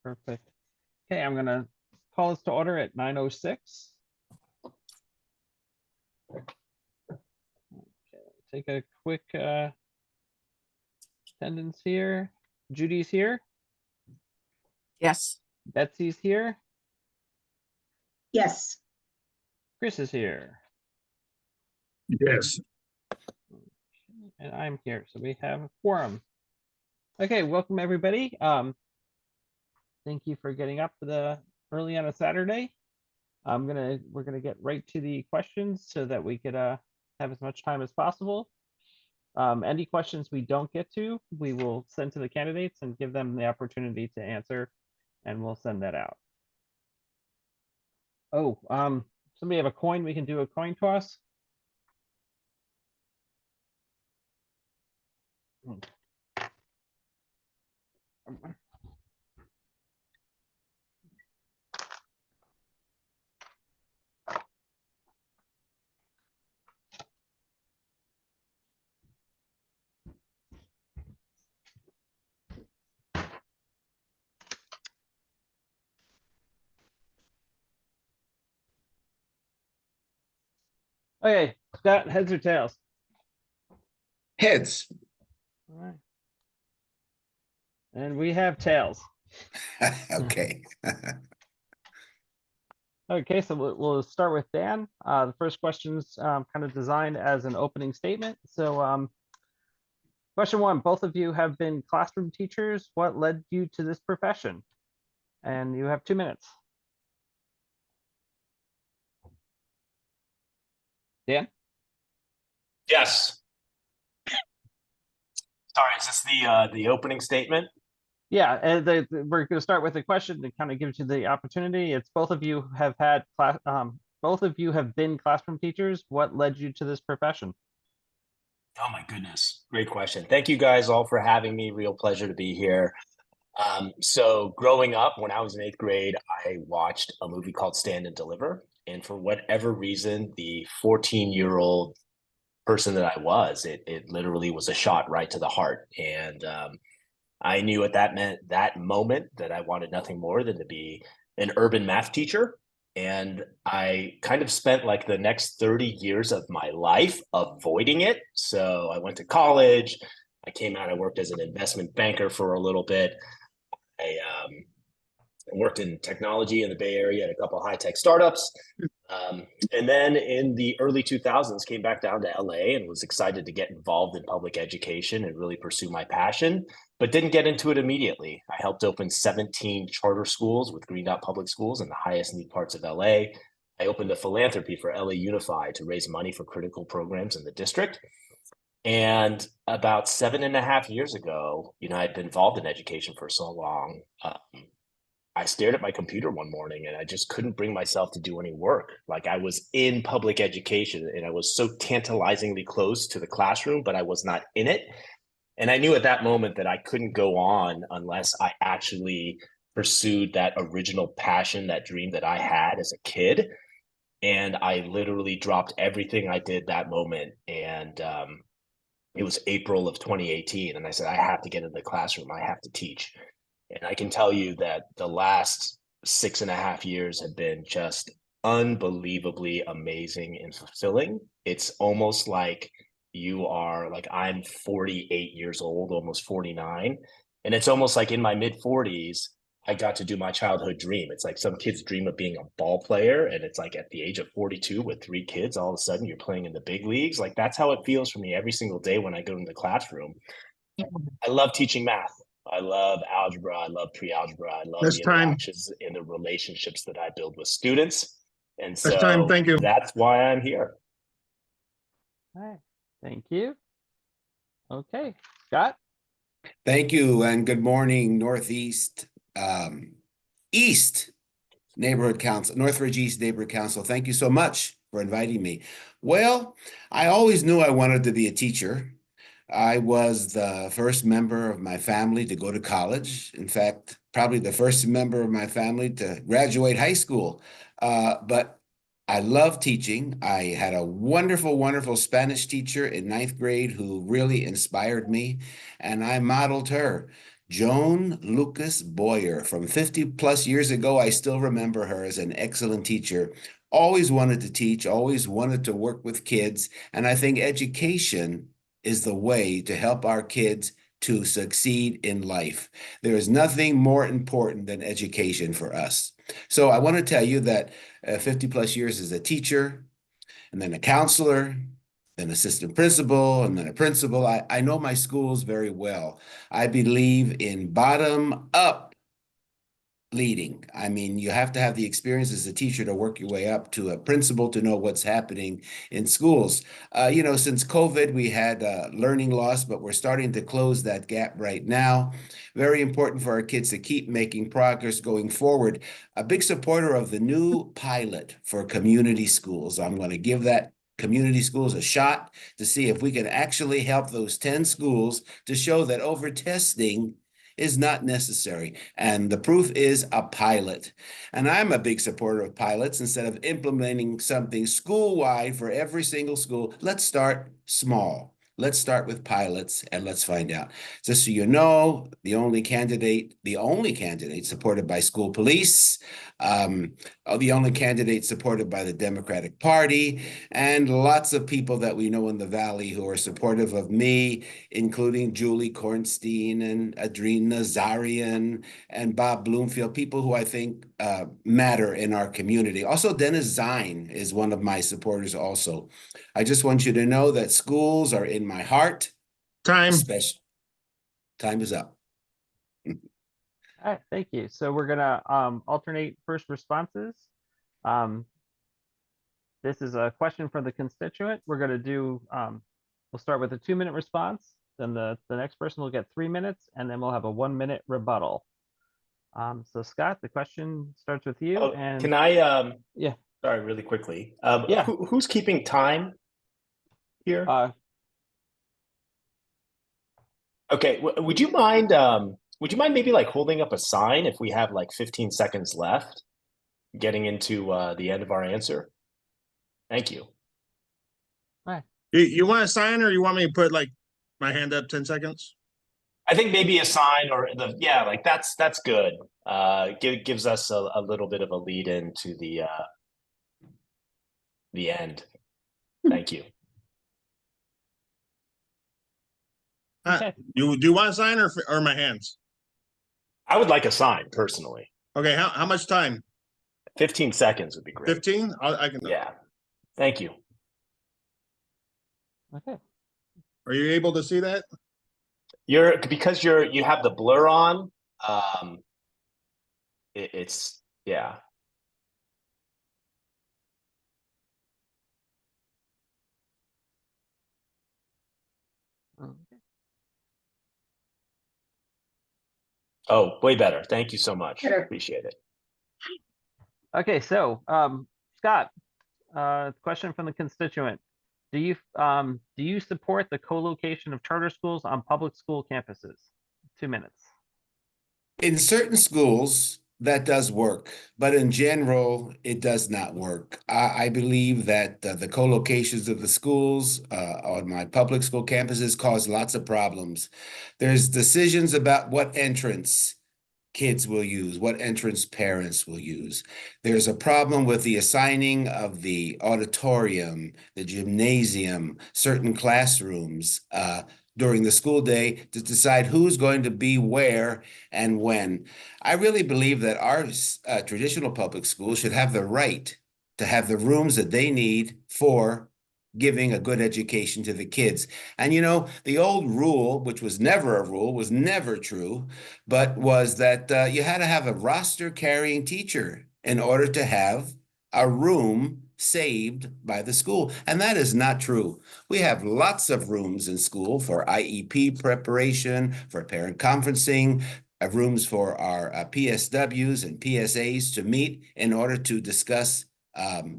Perfect. Okay, I'm gonna call this to order at 9:06. Take a quick attendance here. Judy's here. Yes. Betsy's here. Yes. Chris is here. Yes. And I'm here, so we have a quorum. Okay, welcome everybody. Thank you for getting up early on a Saturday. We're gonna get right to the questions so that we could have as much time as possible. Any questions we don't get to, we will send to the candidates and give them the opportunity to answer, and we'll send that out. Oh, somebody have a coin? We can do a coin toss. Okay, Scott, heads or tails? Heads. All right. And we have tails. Okay. Okay, so we'll start with Dan. The first question's kind of designed as an opening statement. So question one, both of you have been classroom teachers. What led you to this profession? And you have 2 minutes. Dan? Yes. Sorry, is this the opening statement? Yeah, we're going to start with a question that kind of gives you the opportunity. It's both of you have had both of you have been classroom teachers. What led you to this profession? Oh my goodness, great question. Thank you guys all for having me. Real pleasure to be here. So growing up, when I was in 8th grade, I watched a movie called Stand and Deliver. And for whatever reason, the 14-year-old person that I was, it literally was a shot right to the heart. And I knew at that moment that I wanted nothing more than to be an urban math teacher. And I kind of spent like the next 30 years of my life avoiding it. So I went to college. I came out, I worked as an investment banker for a little bit. I worked in technology in the Bay Area at a couple of high-tech startups. And then in the early 2000s, came back down to LA and was excited to get involved in public education and really pursue my passion, but didn't get into it immediately. I helped open 17 charter schools with Green Dot Public Schools in the highest need parts of LA. I opened a philanthropy for LA Unified to raise money for critical programs in the district. And about 7.5 years ago, I'd been involved in education for so long. I stared at my computer one morning and I just couldn't bring myself to do any work. Like I was in public education and I was so tantalizingly close to the classroom, but I was not in it. And I knew at that moment that I couldn't go on unless I actually pursued that original passion, that dream that I had as a kid. And I literally dropped everything I did that moment. And it was April of 2018. And I said, I have to get in the classroom. I have to teach. And I can tell you that the last 6.5 years have been just unbelievably amazing and fulfilling. It's almost like I'm 48 years old, almost 49. And it's almost like in my mid-40s, I got to do my childhood dream. It's like some kids dream of being a ball player. And it's like at the age of 42 with 3 kids, all of a sudden you're playing in the big leagues. Like that's how it feels for me every single day when I go into the classroom. I love teaching math. I love algebra. I love pre-algebra. I love the interactions and the relationships that I build with students. And so Thank you. That's why I'm here. All right, thank you. Okay, Scott. Thank you and good morning, Northeast East Neighborhood Council, Northridge East Neighborhood Council. Thank you so much for inviting me. Well, I always knew I wanted to be a teacher. I was the first member of my family to go to college. In fact, probably the first member of my family to graduate high school. But I love teaching. I had a wonderful, wonderful Spanish teacher in 9th grade who really inspired me, and I modeled her. Joan Lucas Boyer from 50 plus years ago. I still remember her as an excellent teacher. Always wanted to teach, always wanted to work with kids. And I think education is the way to help our kids to succeed in life. There is nothing more important than education for us. So I want to tell you that 50 plus years as a teacher, and then a counselor, then assistant principal, and then a principal. I know my schools very well. I believe in bottom up leading. I mean, you have to have the experience as a teacher to work your way up to a principal to know what's happening in schools. Since COVID, we had learning loss, but we're starting to close that gap right now. Very important for our kids to keep making progress going forward. A big supporter of the new pilot for community schools. I'm going to give that community schools a shot to see if we can actually help those 10 schools to show that over testing is not necessary. And the proof is a pilot. And I'm a big supporter of pilots. Instead of implementing something school-wide for every single school, let's start small. Let's start with pilots and let's find out. Just so you know, the only candidate supported by school police, the only candidate supported by the Democratic Party, and lots of people that we know in the Valley who are supportive of me, including Julie Kornstein and Adrien Nazarian and Bob Bloomfield, people who I think matter in our community. Also, Dennis Zine is one of my supporters also. I just want you to know that schools are in my heart. Time. Time is up. All right, thank you. So we're gonna alternate first responses. This is a question from the constituent. We're gonna do, we'll start with a 2-minute response. Then the next person will get 3 minutes, and then we'll have a 1-minute rebuttal. So Scott, the question starts with you. Oh, and can I, yeah, sorry, really quickly. Yeah. Who's keeping time here? Okay, would you mind maybe like holding up a sign if we have like 15 seconds left, getting into the end of our answer? Thank you. You want a sign, or you want me to put like my hand up 10 seconds? I think maybe a sign or like that's good. Gives us a little bit of a lead into the end. Thank you. okay. Do you want a sign or my hands? I would like a sign personally. Okay, how much time? 15 seconds would be great. 15? I can. Yeah. Thank you. Okay. Are you able to see that? Because you have the blur on. It's yeah. Okay. Oh, way better. Thank you so much. Better. Appreciate it. Okay, so Scott, question from the constituent. Do you support the co-location of charter schools on public school campuses? 2 minutes. In certain schools, that does work, but in general, it does not work. I believe that the co-locations of the schools on my public school campuses cause lots of problems. There's decisions about what entrance kids will use, what entrance parents will use. There's a problem with the assigning of the auditorium, the gymnasium, certain classrooms during the school day to decide who's going to be where and when. I really believe that our traditional public schools should have the right to have the rooms that they need for giving a good education to the kids. And the old rule, which was never a rule, was never true, but was that you had to have a roster carrying teacher in order to have a room saved by the school. And that is not true. We have lots of rooms in school for IEP preparation, for parent conferencing, rooms for our PSWs and PSAs to meet in order to discuss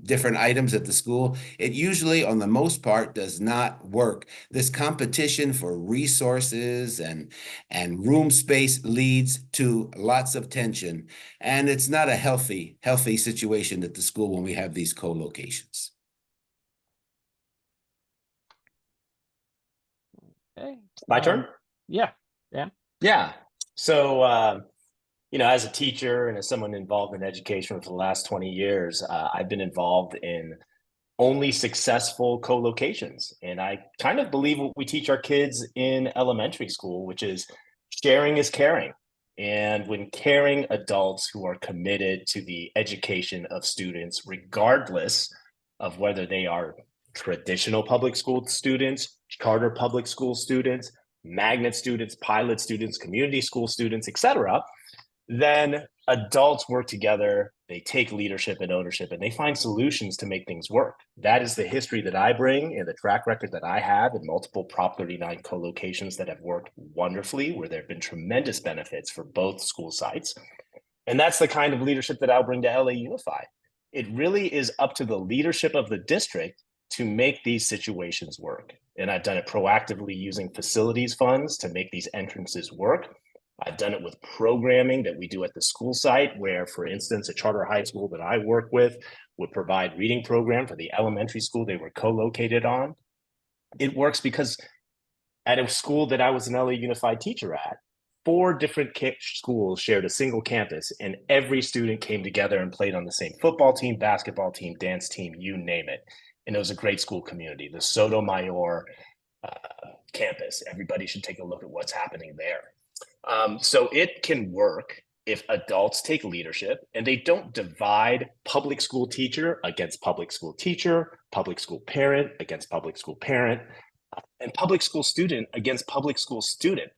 different items at the school. It usually, on the most part, does not work. This competition for resources and room space leads to lots of tension, and it's not a healthy situation at the school when we have these co-locations. Okay. My turn? Yeah. Yeah. So, as a teacher and as someone involved in education for the last 20 years, I've been involved in only successful co-locations. And I kind of believe what we teach our kids in elementary school, which is sharing is caring. And when caring adults who are committed to the education of students, regardless of whether they are traditional public school students, charter public school students, magnet students, pilot students, community school students, etc., then adults work together, they take leadership and ownership, and they find solutions to make things work. That is the history that I bring and the track record that I have in multiple Prop 39 co-locations that have worked wonderfully, where there have been tremendous benefits for both school sites. And that's the kind of leadership that I'll bring to LA Unified. It really is up to the leadership of the district to make these situations work. And I've done it proactively using facilities funds to make these entrances work. I've done it with programming that we do at the school site, where, for instance, a charter high school that I work with would provide reading program for the elementary school they were co-located on. It works because at a school that I was an LA Unified teacher at, 4 different schools shared a single campus, and every student came together and played on the same football team, basketball team, dance team, you name it. And it was a great school community, the Sotomayor campus. Everybody should take a look at what's happening there. So it can work if adults take leadership and they don't divide public school teacher against public school teacher, public school parent against public school parent, and public school student against public school student.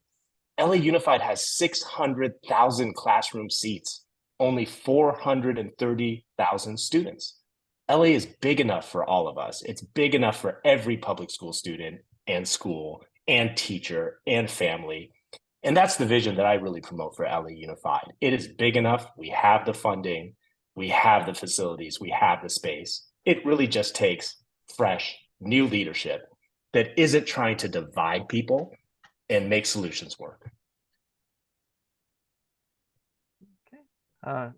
LA Unified has 600,000 classroom seats, only 430,000 students. LA is big enough for all of us. It's big enough for every public school student and school and teacher and family. And that's the vision that I really promote for LA Unified. It is big enough. We have the funding, we have the facilities, we have the space. It really just takes fresh, new leadership that isn't trying to divide people and make solutions work. Okay.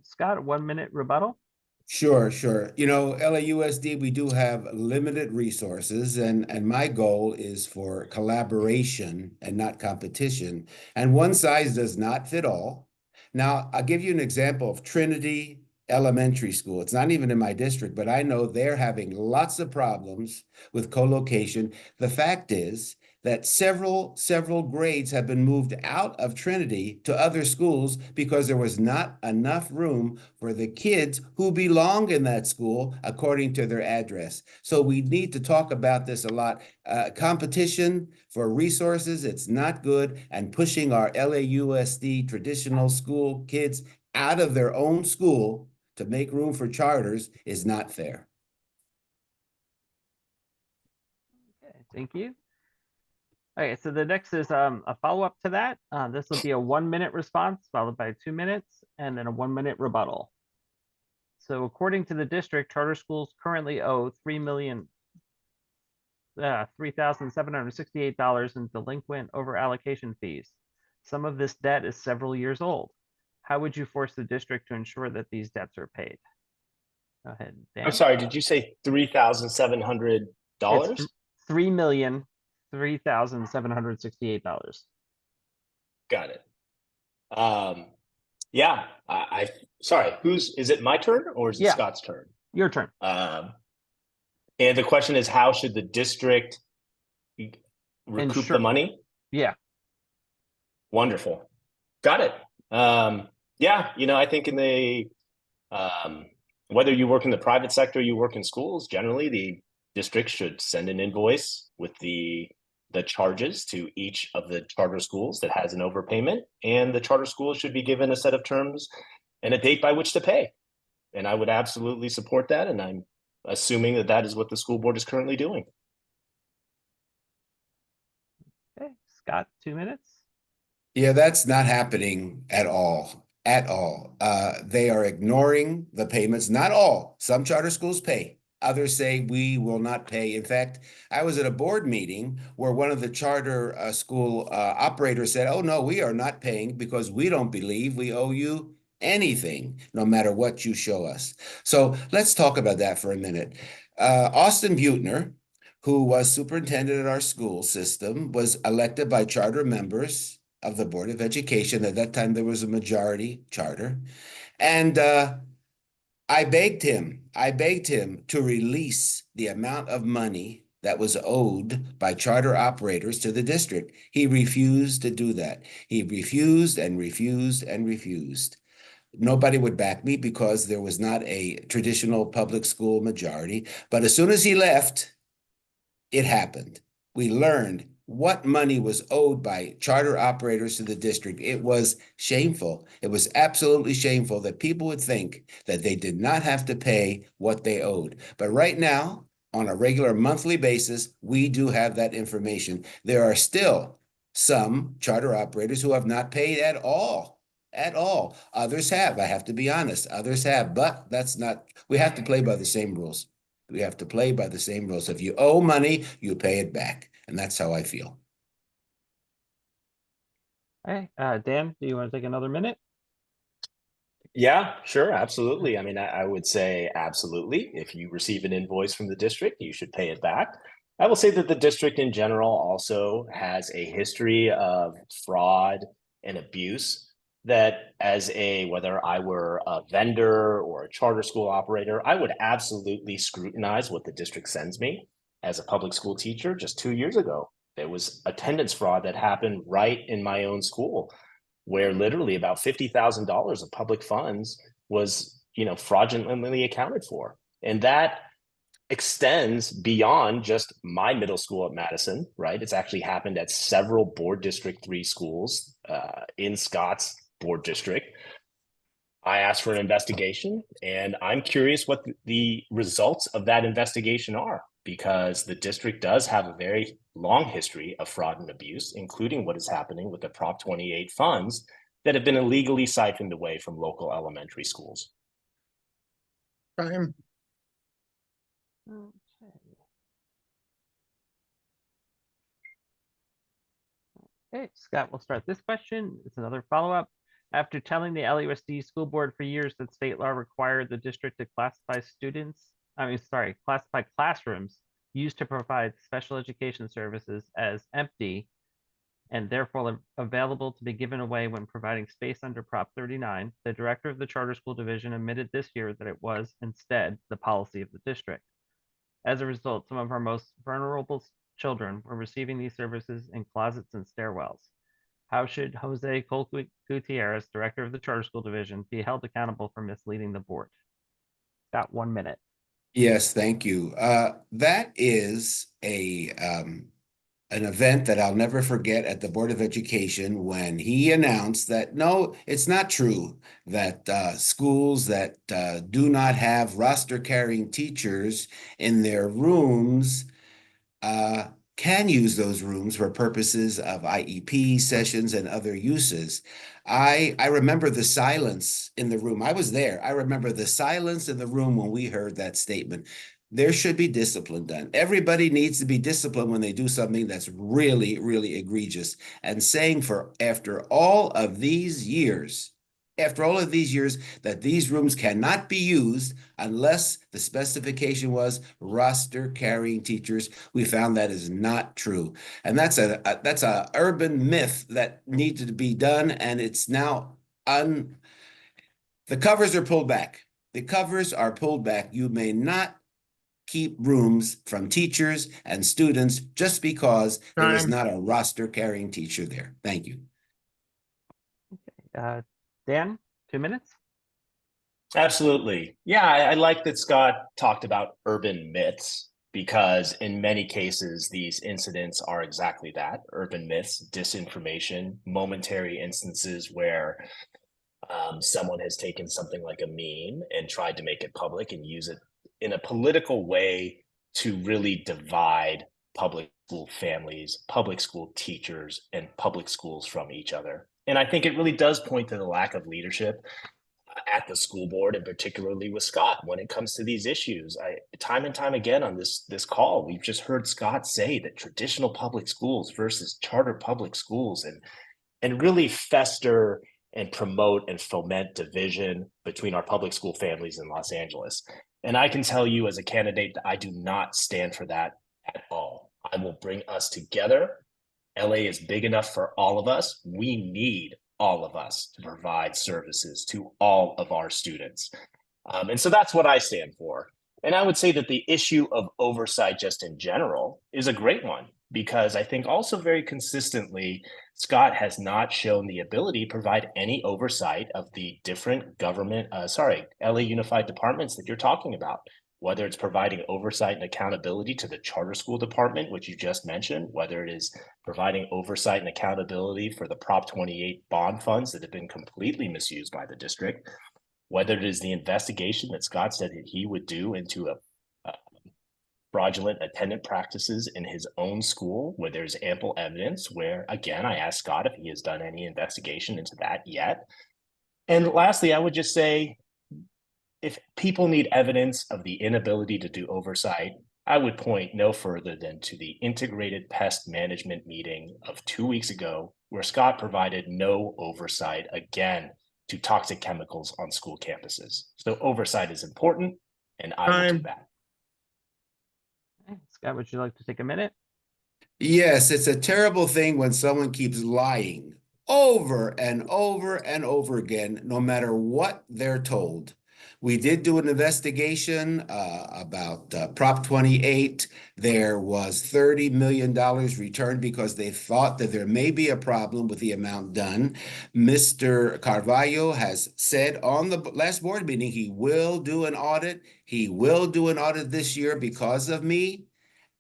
Scott, 1 minute rebuttal. Sure, sure. LAUSD, we do have limited resources, and my goal is for collaboration and not competition. And one size does not fit all. Now, I'll give you an example of Trinity Elementary School. It's not even in my district, but I know they're having lots of problems with co-location. The fact is that several grades have been moved out of Trinity to other schools because there was not enough room for the kids who belong in that school according to their address. So we need to talk about this a lot. Competition for resources, it's not good, and pushing our LAUSD traditional school kids out of their own school to make room for charters is not fair. Okay, thank you. Okay, so the next is a follow-up to that. This will be a 1 minute response followed by 2 minutes and then a 1 minute rebuttal. So according to the district, charter schools currently owe $3,768 in delinquent over allocation fees. Some of this debt is several years old. How would you force the district to ensure that these debts are paid? Go ahead, Dan. I'm sorry, did you say $3,700? It's $3,003,768. Got it. Yeah, I sorry, is it my turn or is it Scott's turn? Your turn. And the question is, how should the district recoup the money? Yeah. Wonderful. Got it. Yeah, I think in the whether you work in the private sector or you work in schools, generally the district should send an invoice with the charges to each of the charter schools that has an overpayment, and the charter schools should be given a set of terms and a date by which to pay. And I would absolutely support that, and I'm assuming that that is what the school board is currently doing. Okay, Scott, 2 minutes. Yeah, that's not happening at all. At all. They are ignoring the payments. Not all. Some charter schools pay. Others say we will not pay. In fact, I was at a board meeting where one of the charter school operators said, "Oh, no, we are not paying because we don't believe we owe you anything, no matter what you show us." So let's talk about that for a minute. Austin Butner, who was superintendent at our school system, was elected by charter members of the Board of Education. At that time, there was a majority charter. And I begged him to release the amount of money that was owed by charter operators to the district. He refused to do that. He refused and refused and refused. Nobody would back me because there was not a traditional public school majority. But as soon as he left, it happened. We learned what money was owed by charter operators to the district. It was shameful. It was absolutely shameful that people would think that they did not have to pay what they owed. But right now, on a regular monthly basis, we do have that information. There are still some charter operators who have not paid at all. At all. Others have. I have to be honest. Others have, but that's not, we have to play by the same rules. We have to play by the same rules. If you owe money, you pay it back. And that's how I feel. Hey, Dan, do you want to take another minute? Yeah, sure, absolutely. I mean, I would say absolutely. If you receive an invoice from the district, you should pay it back. I will say that the district in general also has a history of fraud and abuse that whether I were a vendor or a charter school operator, I would absolutely scrutinize what the district sends me. As a public school teacher, just 2 years ago, there was attendance fraud that happened right in my own school, where literally about $50,000 of public funds was, fraudulently accounted for. And that extends beyond just my middle school at Madison, right? It's actually happened at several Board District 3 schools in Scott's Board District. I asked for an investigation, and I'm curious what the results of that investigation are, because the district does have a very long history of fraud and abuse, including what is happening with the Prop 28 funds that have been illegally siphoned away from local elementary schools. Time. Okay, Scott, we'll start this question. It's another follow-up. After telling the LAUSD school board for years that state law required the district to classify classify classrooms used to provide special education services as empty and therefore available to be given away when providing space under Prop 39, the director of the charter school division admitted this year that it was instead the policy of the district. As a result, some of our most vulnerable children were receiving these services in closets and stairwells. How should Jose Col Gutierrez, director of the charter school division, be held accountable for misleading the board? Got 1 minute. Yes, thank you. That is an event that I'll never forget at the Board of Education when he announced that, no, it's not true that schools that do not have roster-carrying teachers in their rooms can use those rooms for purposes of IEP sessions and other uses. I remember the silence in the room. I was there. I remember the silence in the room when we heard that statement. There should be discipline done. Everybody needs to be disciplined when they do something that's really, really egregious. And saying after all of these years, that these rooms cannot be used unless the specification was roster carrying teachers, we found that is not true. And that's a urban myth that needed to be done. And it's now the covers are pulled back. The covers are pulled back. You may not keep rooms from teachers and students just because there is not a roster carrying teacher there. Thank you. Okay. Dan, 2 minutes. Absolutely. Yeah, I like that Scott talked about urban myths, because in many cases, these incidents are exactly that: urban myths, disinformation, momentary instances where someone has taken something like a meme and tried to make it public and use it in a political way to really divide public school families, public school teachers, and public schools from each other. And I think it really does point to the lack of leadership at the school board, and particularly with Scott when it comes to these issues. Time and time again on this call, we've just heard Scott say that traditional public schools versus charter public schools, and really fester and promote and foment division between our public school families in Los Angeles. And I can tell you as a candidate that I do not stand for that at all. I will bring us together LA is big enough for all of us. We need all of us to provide services to all of our students. And so that's what I stand for. And I would say that the issue of oversight just in general is a great one, because I think also very consistently, Scott has not shown the ability to provide any oversight of the different government, LA Unified departments that you're talking about, whether it's providing oversight and accountability to the charter school department, which you just mentioned, whether it is providing oversight and accountability for the Prop 28 bond funds that have been completely misused by the district, whether it is the investigation that Scott said that he would do into fraudulent attendant practices in his own school, where there's ample evidence, where, again, I asked Scott if he has done any investigation into that yet. And lastly, I would just say, if people need evidence of the inability to do oversight, I would point no further than to the integrated pest management meeting of 2 weeks ago, where Scott provided no oversight again to toxic chemicals on school campuses. So oversight is important, and I will do that. Okay, Scott, would you like to take a minute? Yes, it's a terrible thing when someone keeps lying over and over and over again, no matter what they're told. We did do an investigation about Prop 28. There was $30 million returned because they thought that there may be a problem with the amount done. Mr. Carvalho has said on the last board meeting he will do an audit. He will do an audit this year because of me.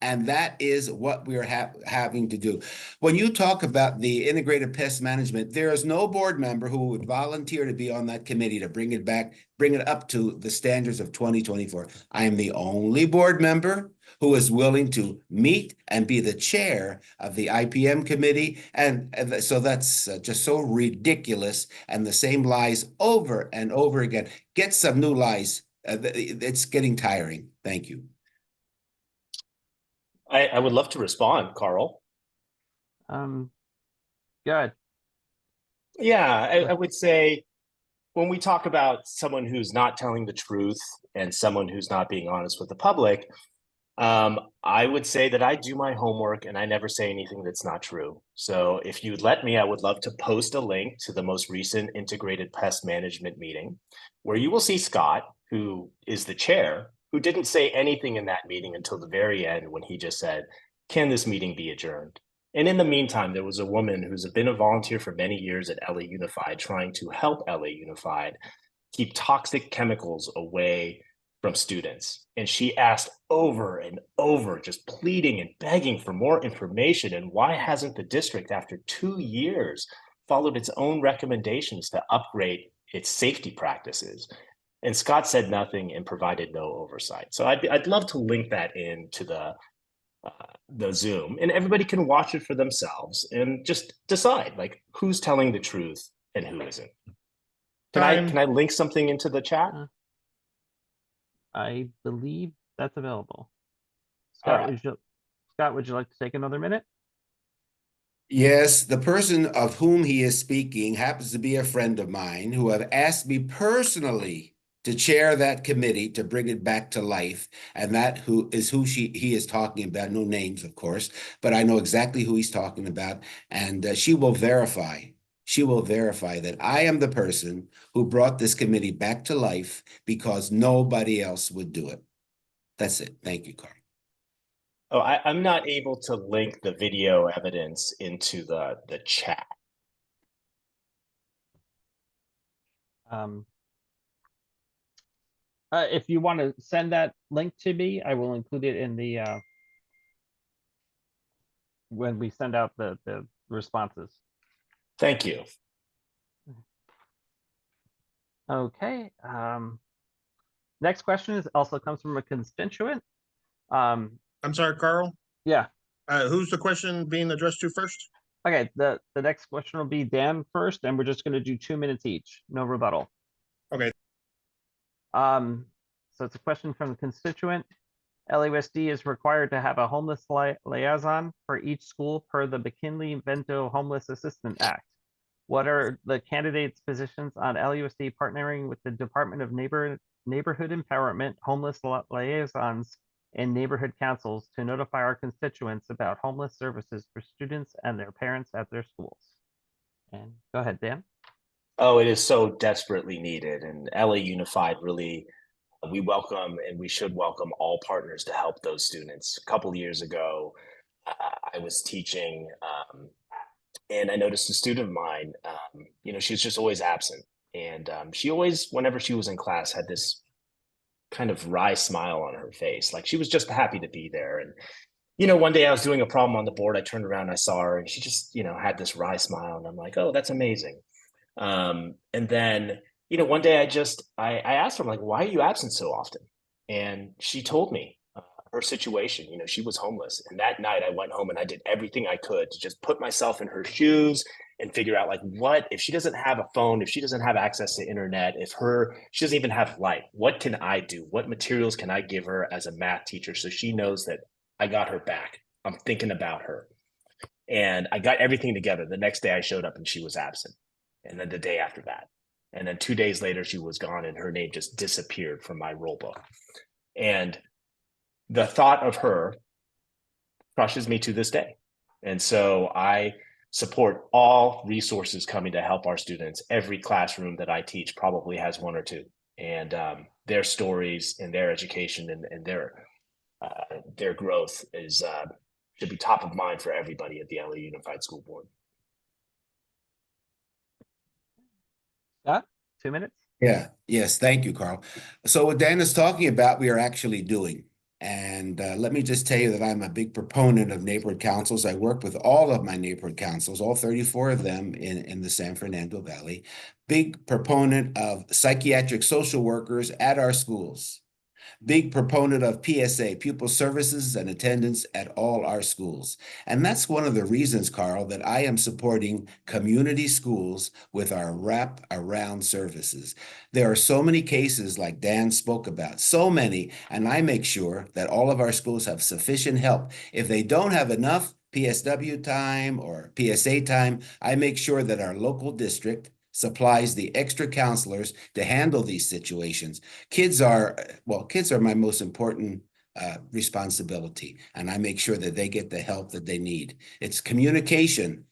And that is what we're having to do. When you talk about the integrated pest management, there is no board member who would volunteer to be on that committee to bring it back, bring it up to the standards of 2024. I am the only board member who is willing to meet and be the chair of the IPM committee. And so that's just so ridiculous. And the same lies over and over again. Get some new lies. It's getting tiring. Thank you. I would love to respond, Carl. Good. Yeah, I would say, when we talk about someone who's not telling the truth and someone who's not being honest with the public, I would say that I do my homework and I never say anything that's not true. So if you'd let me, I would love to post a link to the most recent integrated pest management meeting, where you will see Scott, who is the chair, who didn't say anything in that meeting until the very end, when he just said, "Can this meeting be adjourned?" And in the meantime, there was a woman who's been a volunteer for many years at LA Unified, trying to help LA Unified keep toxic chemicals away from students. And she asked over and over, just pleading and begging for more information. And why hasn't the district, after 2 years, followed its own recommendations to upgrade its safety practices? And Scott said nothing and provided no oversight. So I'd love to link that into the Zoom, and everybody can watch it for themselves and just decide, like, who's telling the truth and who isn't. Can I link something into the chat? I believe that's available. All Scott, right. Scott, would you like to take another minute? Yes, the person of whom he is speaking happens to be a friend of mine who have asked me personally to chair that committee to bring it back to life. And that who he is talking about. No names, of course, but I know exactly who he's talking about. And she will verify that I am the person who brought this committee back to life because nobody else would do it. That's it. Thank you, Carl. Oh, I'm not able to link the video evidence into the chat. If you want to send that link to me, I will include it in the when we send out the responses. Thank you. Okay. Next question also comes from a constituent. I'm sorry, Carl. Yeah. Who's the question being addressed to first? Okay. The next question will be Dan first, and we're just going to do 2 minutes each. No rebuttal. Okay. So it's a question from the constituent. LAUSD is required to have a homeless liaison for each school per the McKinley-Vento Homeless Assistance Act. What are the candidates' positions on LAUSD partnering with the Department of Neighborhood Empowerment, homeless liaisons, in neighborhood councils to notify our constituents about homeless services for students and their parents at their schools. And go ahead, Dan. Oh, it is so desperately needed. And LA Unified really, we welcome and we should welcome all partners to help those students. A couple of years ago, I was teaching and I noticed a student of mine, she was just always absent. And she always, whenever she was in class, had this kind of wry smile on her face. Like she was just happy to be there. And, one day I was doing a problem on the board. I turned around, I saw her and she just, had this wry smile. And I'm like, oh, that's amazing. And then, one day I asked her, I'm like, why are you absent so often? And she told me her situation. She was homeless. And that night I went home and I did everything I could to just put myself in her shoes and figure out like what, if she doesn't have a phone, if she doesn't have access to internet, she doesn't even have light, what can I do? What materials can I give her as a math teacher so she knows that I got her back? I'm thinking about her. And I got everything together. The next day I showed up and she was absent. And then the day after that. And then 2 days later, she was gone and her name just disappeared from my roll book. And the thought of her crushes me to this day. And so I support all resources coming to help our students. Every classroom that I teach probably has one or two. And their stories and their education and their growth should be top of mind for everybody at the LA Unified School Board. Scott, 2 minutes. Yeah, yes, thank you, Carl. So what Dan is talking about, we are actually doing. And let me just tell you that I'm a big proponent of neighborhood councils. I work with all of my neighborhood councils, all 34 of them in the San Fernando Valley. Big proponent of psychiatric social workers at our schools. Big proponent of PSA, pupil services and attendance at all our schools. And that's one of the reasons, Carl, that I am supporting community schools with our wrap around services. There are so many cases like Dan spoke about, so many, and I make sure that all of our schools have sufficient help. If they don't have enough PSW time or PSA time, I make sure that our local district supplies the extra counselors to handle these situations. Kids are my most important responsibility, and I make sure that they get the help that they need. It's communication,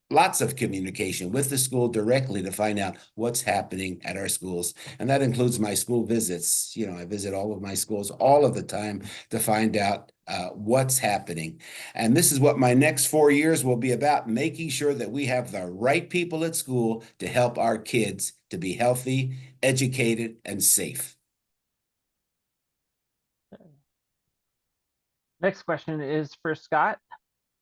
lots of communication with the school directly to find out what's happening at our schools. And that includes my school visits. I visit all of my schools all of the time to find out what's happening. And this is what my next 4 years will be about, making sure that we have the right people at school to help our kids to be healthy, educated, and safe. Next question is for Scott.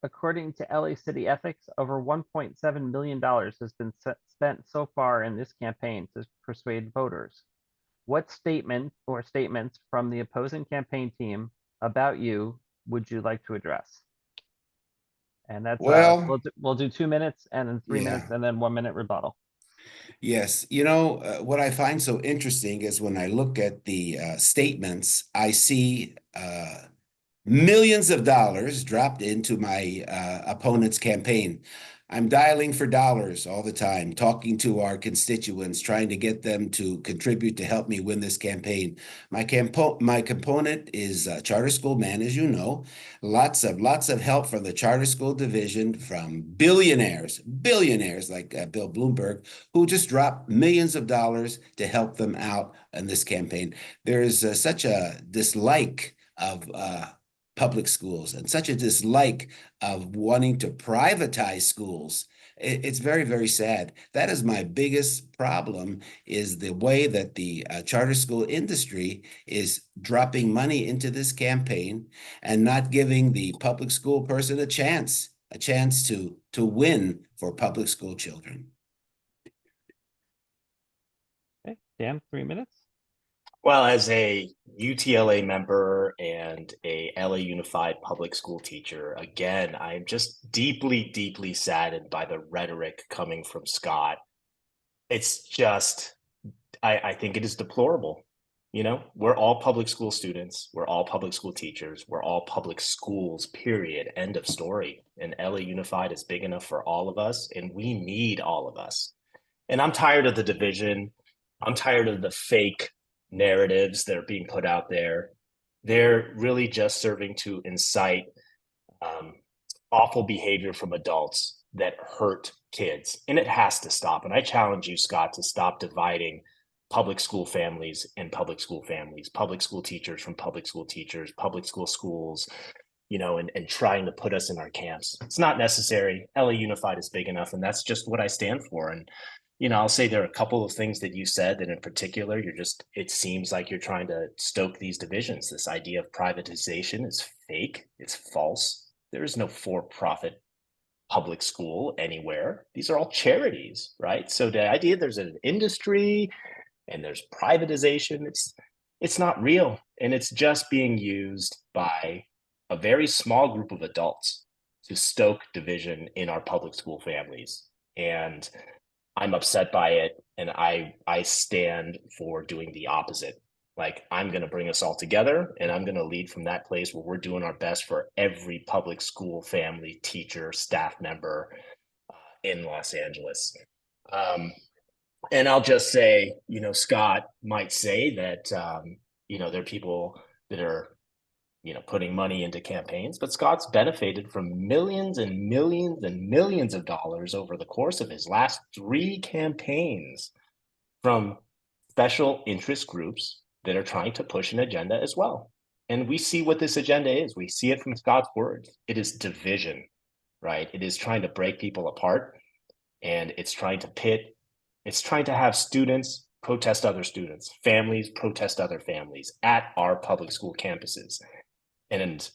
According to LA City Ethics, over $1.7 million has been spent so far in this campaign to persuade voters. What statement or statements from the opposing campaign team about you would you like to address? And that's we'll do 2 minutes and then 3 minutes and then 1 minute rebuttal. Yes. What I find so interesting is when I look at the statements, I see millions of dollars dropped into my opponent's campaign. I'm dialing for dollars all the time, talking to our constituents, trying to get them to contribute to help me win this campaign. My component is a charter school man, as you know. Lots of help from the charter school division, from billionaires like Bill Bloomberg, who just dropped millions of dollars to help them out in this campaign. There's such a dislike of public schools and such a dislike of wanting to privatize schools. It's very, very sad. That is my biggest problem, is the way that the charter school industry is dropping money into this campaign and not giving the public school person a chance to win for public school children. Okay, Dan, 3 minutes. Well, as a UTLA member and a LA Unified public school teacher, again, I'm just deeply, deeply saddened by the rhetoric coming from Scott. It's just, I think it is deplorable. We're all public school students. We're all public school teachers. We're all public schools, period. End of story. And LA Unified is big enough for all of us, and we need all of us. And I'm tired of the division. I'm tired of the fake narratives that are being put out there. they're really just serving to incite awful behavior from adults that hurt kids. And it has to stop. And I challenge you, Scott, to stop dividing public school families and public school families, public school teachers from public school teachers, public school schools, and trying to put us in our camps. It's not necessary. LA Unified is big enough, and that's just what I stand for. And, I'll say there are a couple of things that you said that in particular, it seems like you're trying to stoke these divisions. This idea of privatization is fake. It's false. There is no for-profit public school anywhere. These are all charities, right? So the idea there's an industry and there's privatization, it's not real. And it's just being used by a very small group of adults to stoke division in our public school families. And I'm upset by it. And I stand for doing the opposite. Like, I'm going to bring us all together, and I'm going to lead from that place where we're doing our best for every public school family, teacher, staff member in Los Angeles. And I'll just say, Scott might say that, there are people that are, putting money into campaigns, but Scott's benefited from millions and millions and millions of dollars over the course of his last 3 campaigns from special interest groups that are trying to push an agenda as well. And we see what this agenda is. We see it from Scott's words. It is division, right? It is trying to break people apart, and it's trying to pit. It's trying to have students protest other students, families protest other families at our public school campuses. And,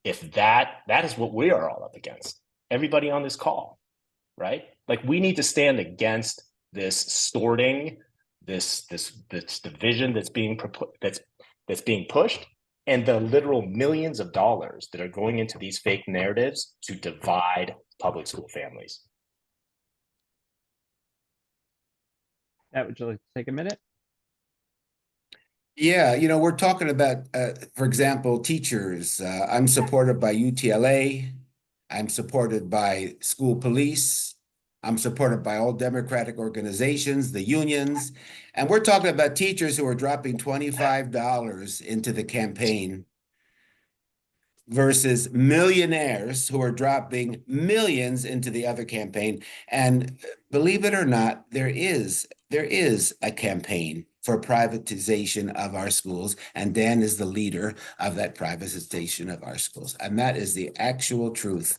if that is what we are all up against, everybody on this call, right? Like, we need to stand against this sorting, this division that's being pushed, and the literal millions of dollars that are going into these fake narratives to divide public school families. Would you like to take a minute? Yeah, we're talking about, for example, teachers. I'm supported by UTLA. I'm supported by school police. I'm supported by all Democratic organizations, the unions. And we're talking about teachers who are dropping $25 into the campaign versus millionaires who are dropping millions into the other campaign. And believe it or not, there is a campaign for privatization of our schools, and Dan is the leader of that privatization of our schools, and that is the actual truth.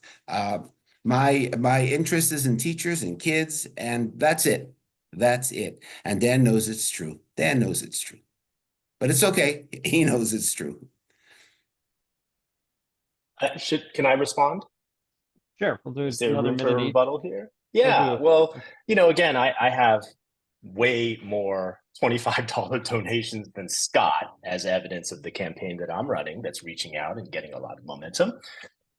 My interest is in teachers and kids, and that's it. And Dan knows it's true. But it's okay. He knows it's true. Can I respond? Sure, we'll do Is there another room for minute a each. rebuttal here? We'll Yeah, do well, again, I have way more $25 donations than Scott as evidence of the campaign that I'm running that's reaching out and getting a lot of momentum.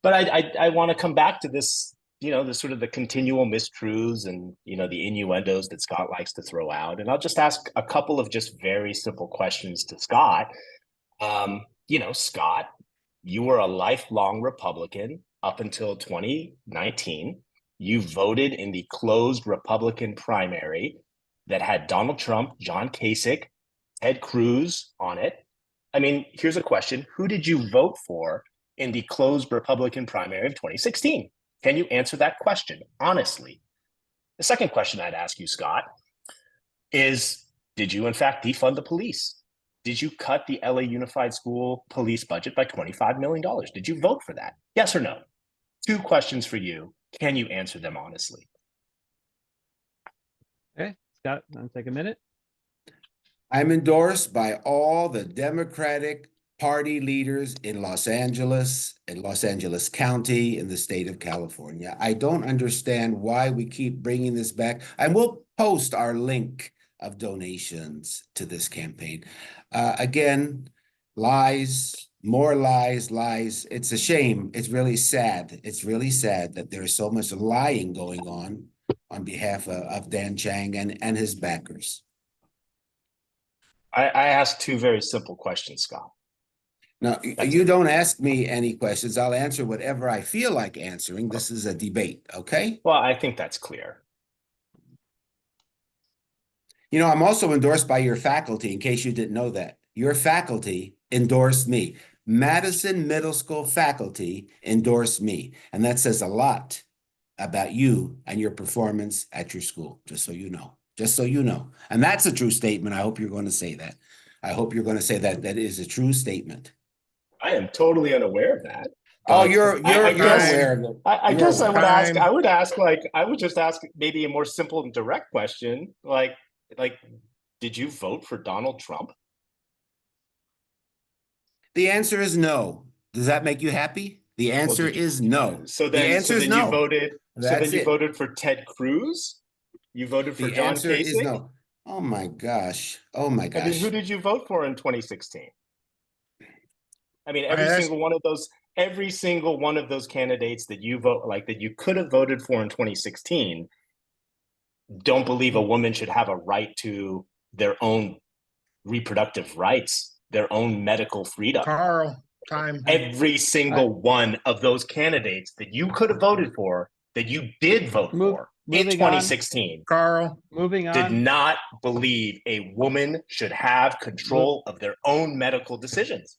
But I want to come back to this, the sort of the continual mistruths and, the innuendos that Scott likes to throw out. And I'll just ask a couple of just very simple questions to Scott. Scott, you were a lifelong Republican up until 2019. You voted in the closed Republican primary that had Donald Trump, John Kasich, Ted Cruz on it. I mean, here's a question. Who did you vote for in the closed Republican primary of 2016? Can you answer that question honestly? The second question I'd ask you, Scott, is did you in fact defund the police? Did you cut the LA Unified School police budget by $25 million? Did you vote for that? Yes or no? 2 questions for you. Can you answer them honestly? Okay, Scott, want to take a minute? I'm endorsed by all the Democratic Party leaders in Los Angeles County, in the state of California. I don't understand why we keep bringing this back. And we'll post our link of donations to this campaign. Again, lies, more lies. It's a shame. It's really sad. It's really sad that there's so much lying going on behalf of Dan Chang and his backers. I asked 2 very simple questions, Scott. Now, you don't ask me any questions. I'll answer whatever I feel like answering. This is a debate, okay? Well, I think that's clear. I'm also endorsed by your faculty, in case you didn't know that. Your faculty endorsed me. Madison Middle School faculty endorsed me. And that says a lot about you and your performance at your school, just so you know. Just so you know. And that's a true statement. I hope you're going to say that. I hope you're going to say that that is a true statement. I am totally unaware of that. Oh, But you're I guess- aware of it. I You're guess aware. I would ask like, I would just ask maybe a more simple and direct question. Like, did you vote for Donald Trump? The answer is no. Does that make you happy? The answer did you- is no. So The then, answer is you no. voted. So then That's you it. voted for Ted Cruz. You voted for The John answer is Kasich. no. Oh my gosh. Oh my I mean, gosh. who did you vote for in 2016? I mean, I every asked- single one of those candidates that you vote like that you could have voted for in 2016 don't believe a woman should have a right to their own reproductive rights, their own medical freedom. Carl, time. Every single one of those candidates that you could have voted for, that you did vote for in moving on. 2016, Carl, Moving did on. not believe a woman should have control of their own medical decisions.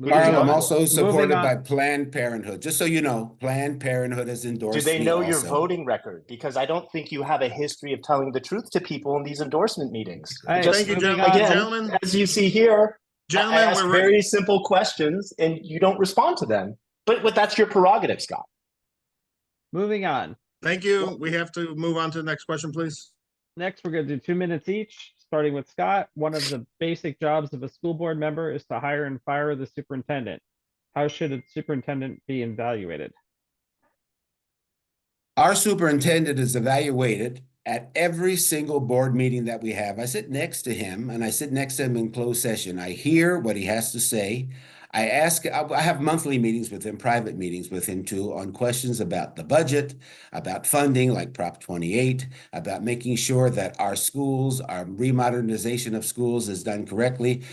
Moving Carl, I'm on. also supported on. by Planned Parenthood. Just so you know, Planned Parenthood has Do endorsed they me know your also. voting record? Because I don't think you have a history of telling the truth to people in these endorsement meetings. Hey, Just thank you, moving gentlemen. on. again, Gentlemen, as you see here, I gentlemen, ask we're very simple questions and you don't respond to them. But that's your prerogative, Scott. Moving on. thank you. We have to move on to the next question, please. Next, we're going to do 2 minutes each, starting with Scott. One of the basic jobs of a school board member is to hire and fire the superintendent. How should a superintendent be evaluated? Our superintendent is evaluated at every single board meeting that we have. I sit next to him and I sit next to him in closed session. I hear what he has to say. I have monthly meetings with him, private meetings with him too, on questions about the budget, about funding like Prop 28, about making sure that our schools, our remodernization of schools is done correctly.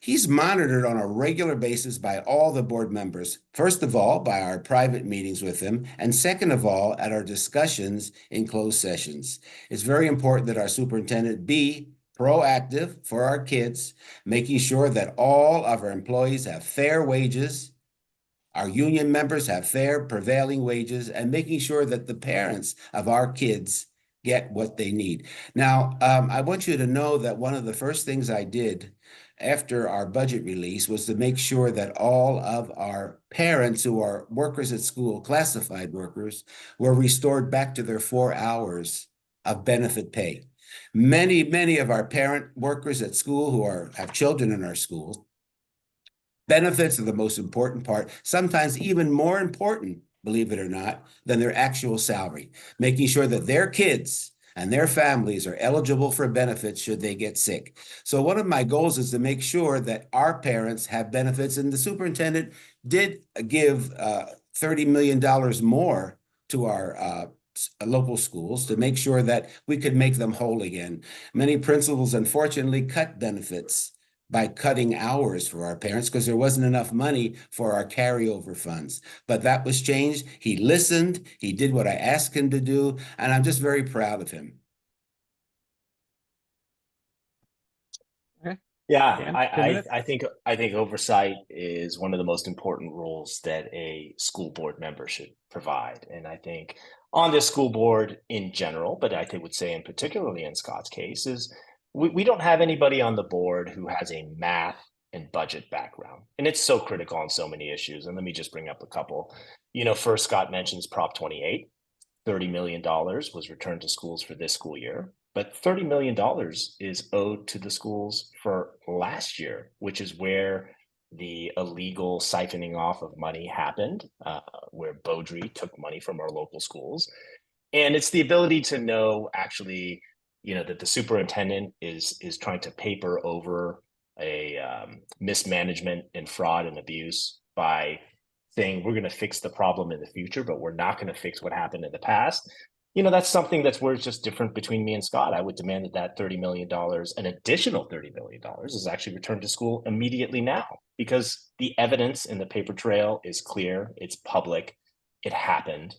He's monitored on a regular basis by all the board members. First of all, by our private meetings with him, and second of all, at our discussions in closed sessions. It's very important that our superintendent be proactive for our kids, making sure that all of our employees have fair wages, our union members have fair prevailing wages, and making sure that the parents of our kids get what they need. Now, I want you to know that one of the first things I did after our budget release was to make sure that all of our parents who are workers at school, classified workers, were restored back to their 4 hours of benefit pay. Many of our parent workers at school who have children in our schools, benefits are the most important part, sometimes even more important, believe it or not, than their actual salary, making sure that their kids and their families are eligible for benefits should they get sick. So one of my goals is to make sure that our parents have benefits, and the superintendent did give $30 million more to our local schools to make sure that we could make them whole again. Many principals unfortunately cut benefits by cutting hours for our parents because there wasn't enough money for our carryover funds. But that was changed. He listened. He did what I asked him to do, and I'm just very proud of him. Yeah, Dan, 2 minutes? I think oversight is one of the most important roles that a school board member should provide. And I think on this school board in general, but I think would say in particularly in Scott's case, is we don't have anybody on the board who has a math and budget background. And it's so critical on so many issues. And let me just bring up a couple. First, Scott mentions Prop 28. $30 million was returned to schools for this school year. But $30 million is owed to the schools for last year, which is where the illegal siphoning off of money happened, where Beaudry took money from our local schools. And it's the ability to know actually, that the superintendent is trying to paper over a mismanagement and fraud and abuse by saying we're going to fix the problem in the future, but we're not going to fix what happened in the past. That's something that's where it's just different between me and Scott. I would demand that $30 million, an additional $30 million is actually returned to school immediately now, because the evidence in the paper trail is clear, it's public, it happened.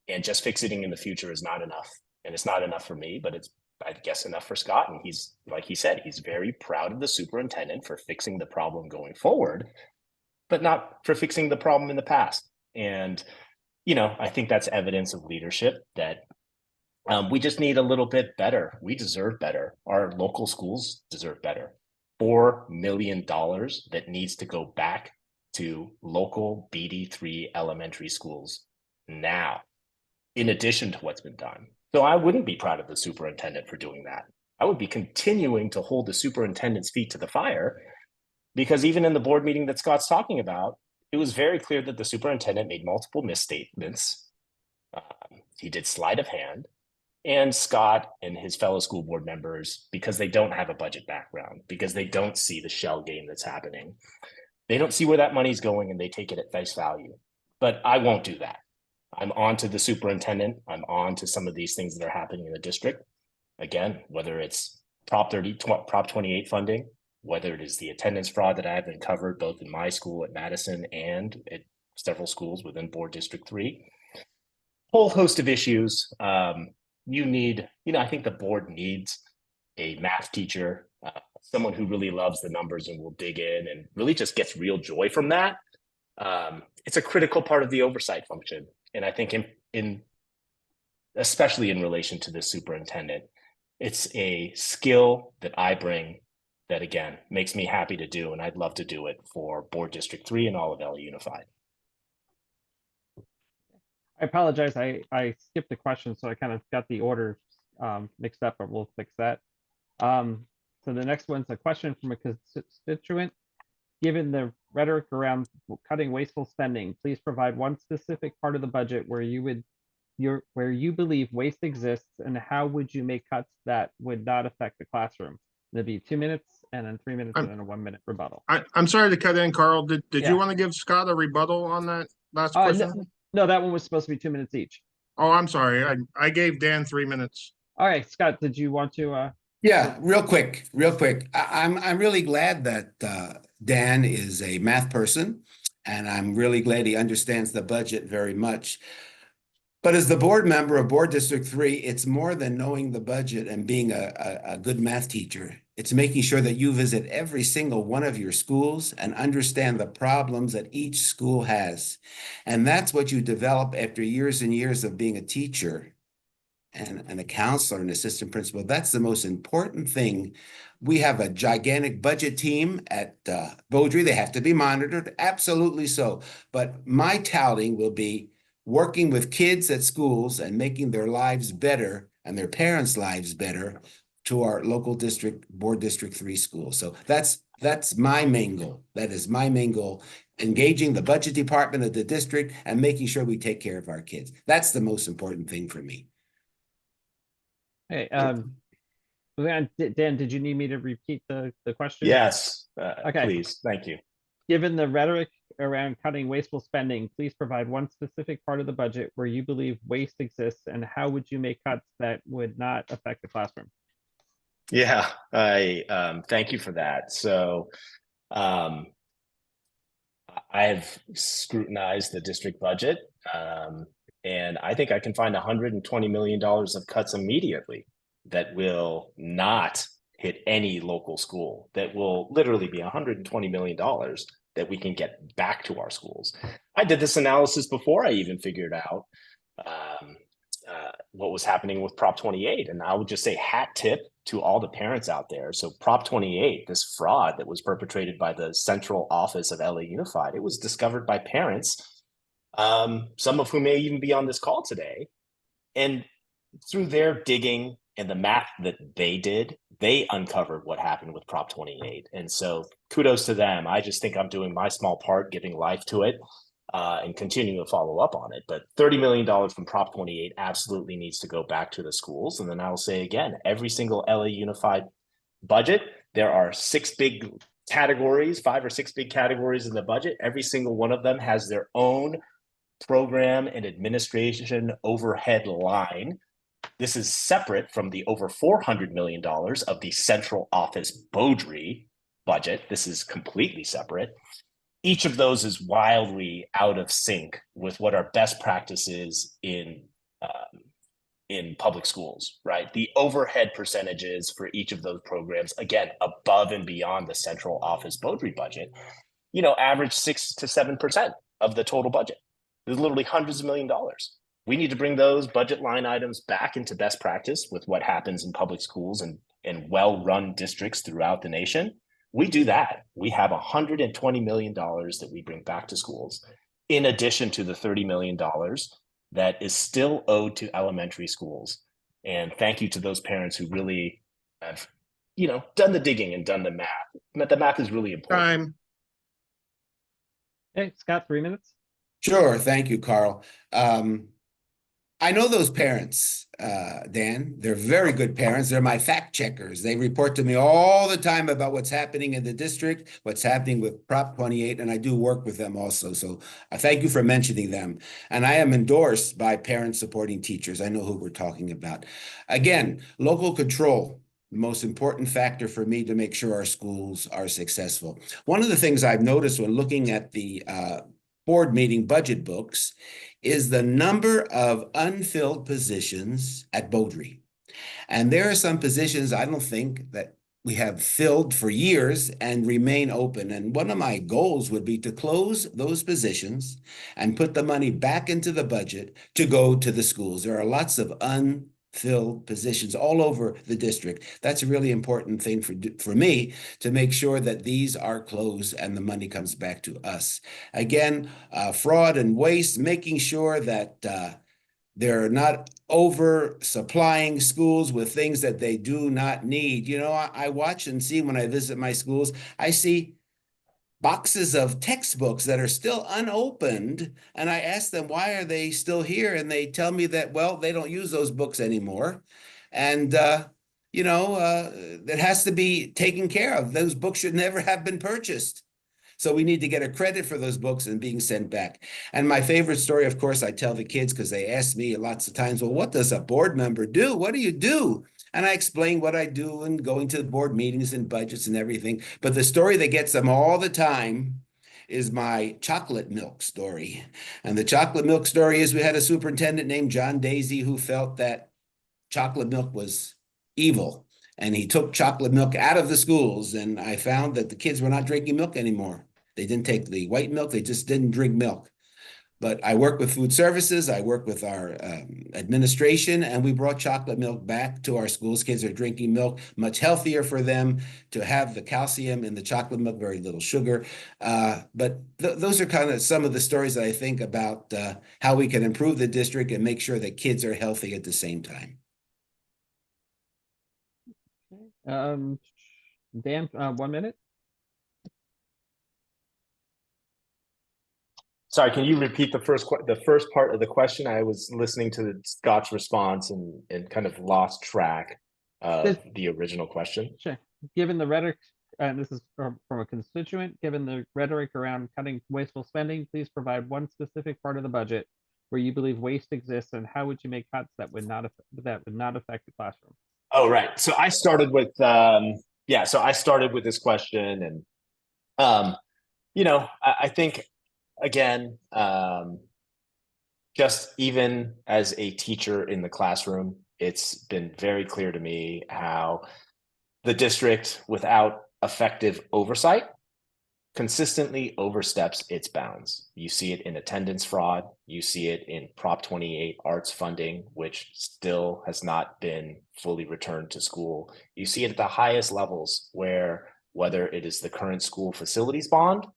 And just fixing it in the future is not enough. And it's not enough for me, but it's I guess enough for Scott. And he's, like he said, he's very proud of the superintendent for fixing the problem going forward, but not for fixing the problem in the past. And, I think that's evidence of leadership that we just need a little bit better. We deserve better. Our local schools deserve better. $4 million that needs to go back to local BD3 elementary schools now, in addition to what's been done. So I wouldn't be proud of the superintendent for doing that. I would be continuing to hold the superintendent's feet to the fire, because even in the board meeting that Scott's talking about, it was very clear that the superintendent made multiple misstatements. He did sleight of hand. And Scott and his fellow school board members, because they don't have a budget background, because they don't see the shell game that's happening, they don't see where that money's going, and they take it at face value. But I won't do that. I'm on to the superintendent. I'm on to some of these things that are happening in the district. Again, whether it's Prop 28 funding, whether it is the attendance fraud that I've uncovered both in my school at Madison and at several schools within Board District 3, whole host of issues. You need, I think the board needs a math teacher, someone who really loves the numbers and will dig in and really just gets real joy from that. It's a critical part of the oversight function. And I think especially in relation to the superintendent, it's a skill that I bring that, again, makes me happy to do. And I'd love to do it for Board District 3 and all of LA Unified. I apologize. I skipped the question, so I kind of got the order mixed up, but we'll fix that. So the next one's a question from a constituent. Given the rhetoric around cutting wasteful spending, please provide one specific part of the budget where you believe waste exists, and how would you make cuts that would not affect the classroom? There'd be 2 minutes, and then 3 minutes, and then a 1 minute rebuttal. I'm sorry to cut in, Carl. Did Yeah. you want to give Scott a rebuttal on that last question? No, that one was supposed to be 2 minutes each. Oh, I'm sorry. I gave Dan 3 minutes. All right, Scott, did you want to? Yeah, real quick. I'm really glad that Dan is a math person, and I'm really glad he understands the budget very much. But as the board member of Board District 3, it's more than knowing the budget and being a good math teacher. It's making sure that you visit every single one of your schools and understand the problems that each school has. And that's what you develop after years and years of being a teacher and a counselor and assistant principal. That's the most important thing. We have a gigantic budget team at Beaudry. They have to be monitored, absolutely so. But my touting will be working with kids at schools and making their lives better and their parents' lives better to our local district, Board District 3 schools. So that's my main goal. That is my main goal, engaging the budget department of the district and making sure we take care of our kids. That's the most important thing for me. Hey, Dan, did you need me to repeat the question? Yes, Okay. Please. Thank you. Given the rhetoric around cutting wasteful spending, please provide one specific part of the budget where you believe waste exists, and how would you make cuts that would not affect the classroom? Yeah, I thank you for that. So I have scrutinized the district budget, and I think I can find $120 million of cuts immediately that will not hit any local school, that will literally be $120 million that we can get back to our schools. I did this analysis before I even figured out what was happening with Prop 28. And I would just say hat tip to all the parents out there. So Prop 28, this fraud that was perpetrated by the central office of LA Unified, it was discovered by parents, some of whom may even be on this call today. And through their digging and the math that they did, they uncovered what happened with Prop 28. And so kudos to them. I just think I'm doing my small part, giving life to it, and continuing to follow up on it. But $30 million from Prop 28 absolutely needs to go back to the schools. And then I will say again, every single LA Unified budget, there are 6 big categories, 5 or 6 big categories in the budget. Every single one of them has their own program and administration overhead line. This is separate from the over $400 million of the central office Beaudry budget. This is completely separate. Each of those is wildly out of sync with what our best practice is in in public schools, right? The overhead percentages for each of those programs, again, above and beyond the central office Beaudry budget, average 6 to 7% of the total budget. There's literally hundreds of $millions. We need to bring those budget line items back into best practice with what happens in public schools and well-run districts throughout the nation. We do that. We have $120 million that we bring back to schools, in addition to the $30 million that is still owed to elementary schools. And thank you to those parents who really have, done the digging and done the math. The math is really important. Time. Hey, Scott, 3 minutes. Sure. Thank you, Carl. I know those parents, Dan. They're very good parents. They're my fact checkers. They report to me all the time about what's happening in the district, what's happening with Prop 28, and I do work with them also. So I thank you for mentioning them. And I am endorsed by parents supporting teachers. I know who we're talking about. Again, local control, the most important factor for me to make sure our schools are successful. One of the things I've noticed when looking at the board meeting budget books is the number of unfilled positions at Beaudry. And there are some positions I don't think that we have filled for years and remain open. And one of my goals would be to close those positions and put the money back into the budget to go to the schools. There are lots of unfilled positions all over the district. That's a really important thing for me to make sure that these are closed and the money comes back to us. Again, fraud and waste, making sure that they're not over supplying schools with things that they do not need. I watch and see when I visit my schools, I see boxes of textbooks that are still unopened. And I ask them, why are they still here? And they tell me that, well, they don't use those books anymore. And, that has to be taken care of. Those books should never have been purchased. So we need to get a credit for those books and being sent back. And my favorite story, of course, I tell the kids because they ask me lots of times, well, what does a board member do? What do you do? And I explain what I do and going to the board meetings and budgets and everything. But the story that gets them all the time is my chocolate milk story. And the chocolate milk story is we had a superintendent named John Daisy who felt that chocolate milk was evil. And he took chocolate milk out of the schools. And I found that the kids were not drinking milk anymore. They didn't take the white milk. They just didn't drink milk. But I work with food services. I work with our administration, and we brought chocolate milk back to our schools. Kids are drinking milk, much healthier for them to have the calcium in the chocolate milk, very little sugar. But those are kind of some of the stories that I think about how we can improve the district and make sure that kids are healthy at the same time. Dan, 1 minute. Sorry, can you repeat the first part of the question? I was listening to Scott's response and kind of lost track of the original question. Sure. Given the rhetoric, and this is from a constituent, given the rhetoric around cutting wasteful spending, please provide one specific part of the budget where you believe waste exists, and how would you make cuts that would not affect the classroom? Oh, right. So I started with this question, and I think, again, just even as a teacher in the classroom, it's been very clear to me how the district, without effective oversight, consistently oversteps its bounds. You see it in attendance fraud. You see it in Prop 28 arts funding, which still has not been fully returned to school. You see it at the highest levels where, whether it is the current school facilities bond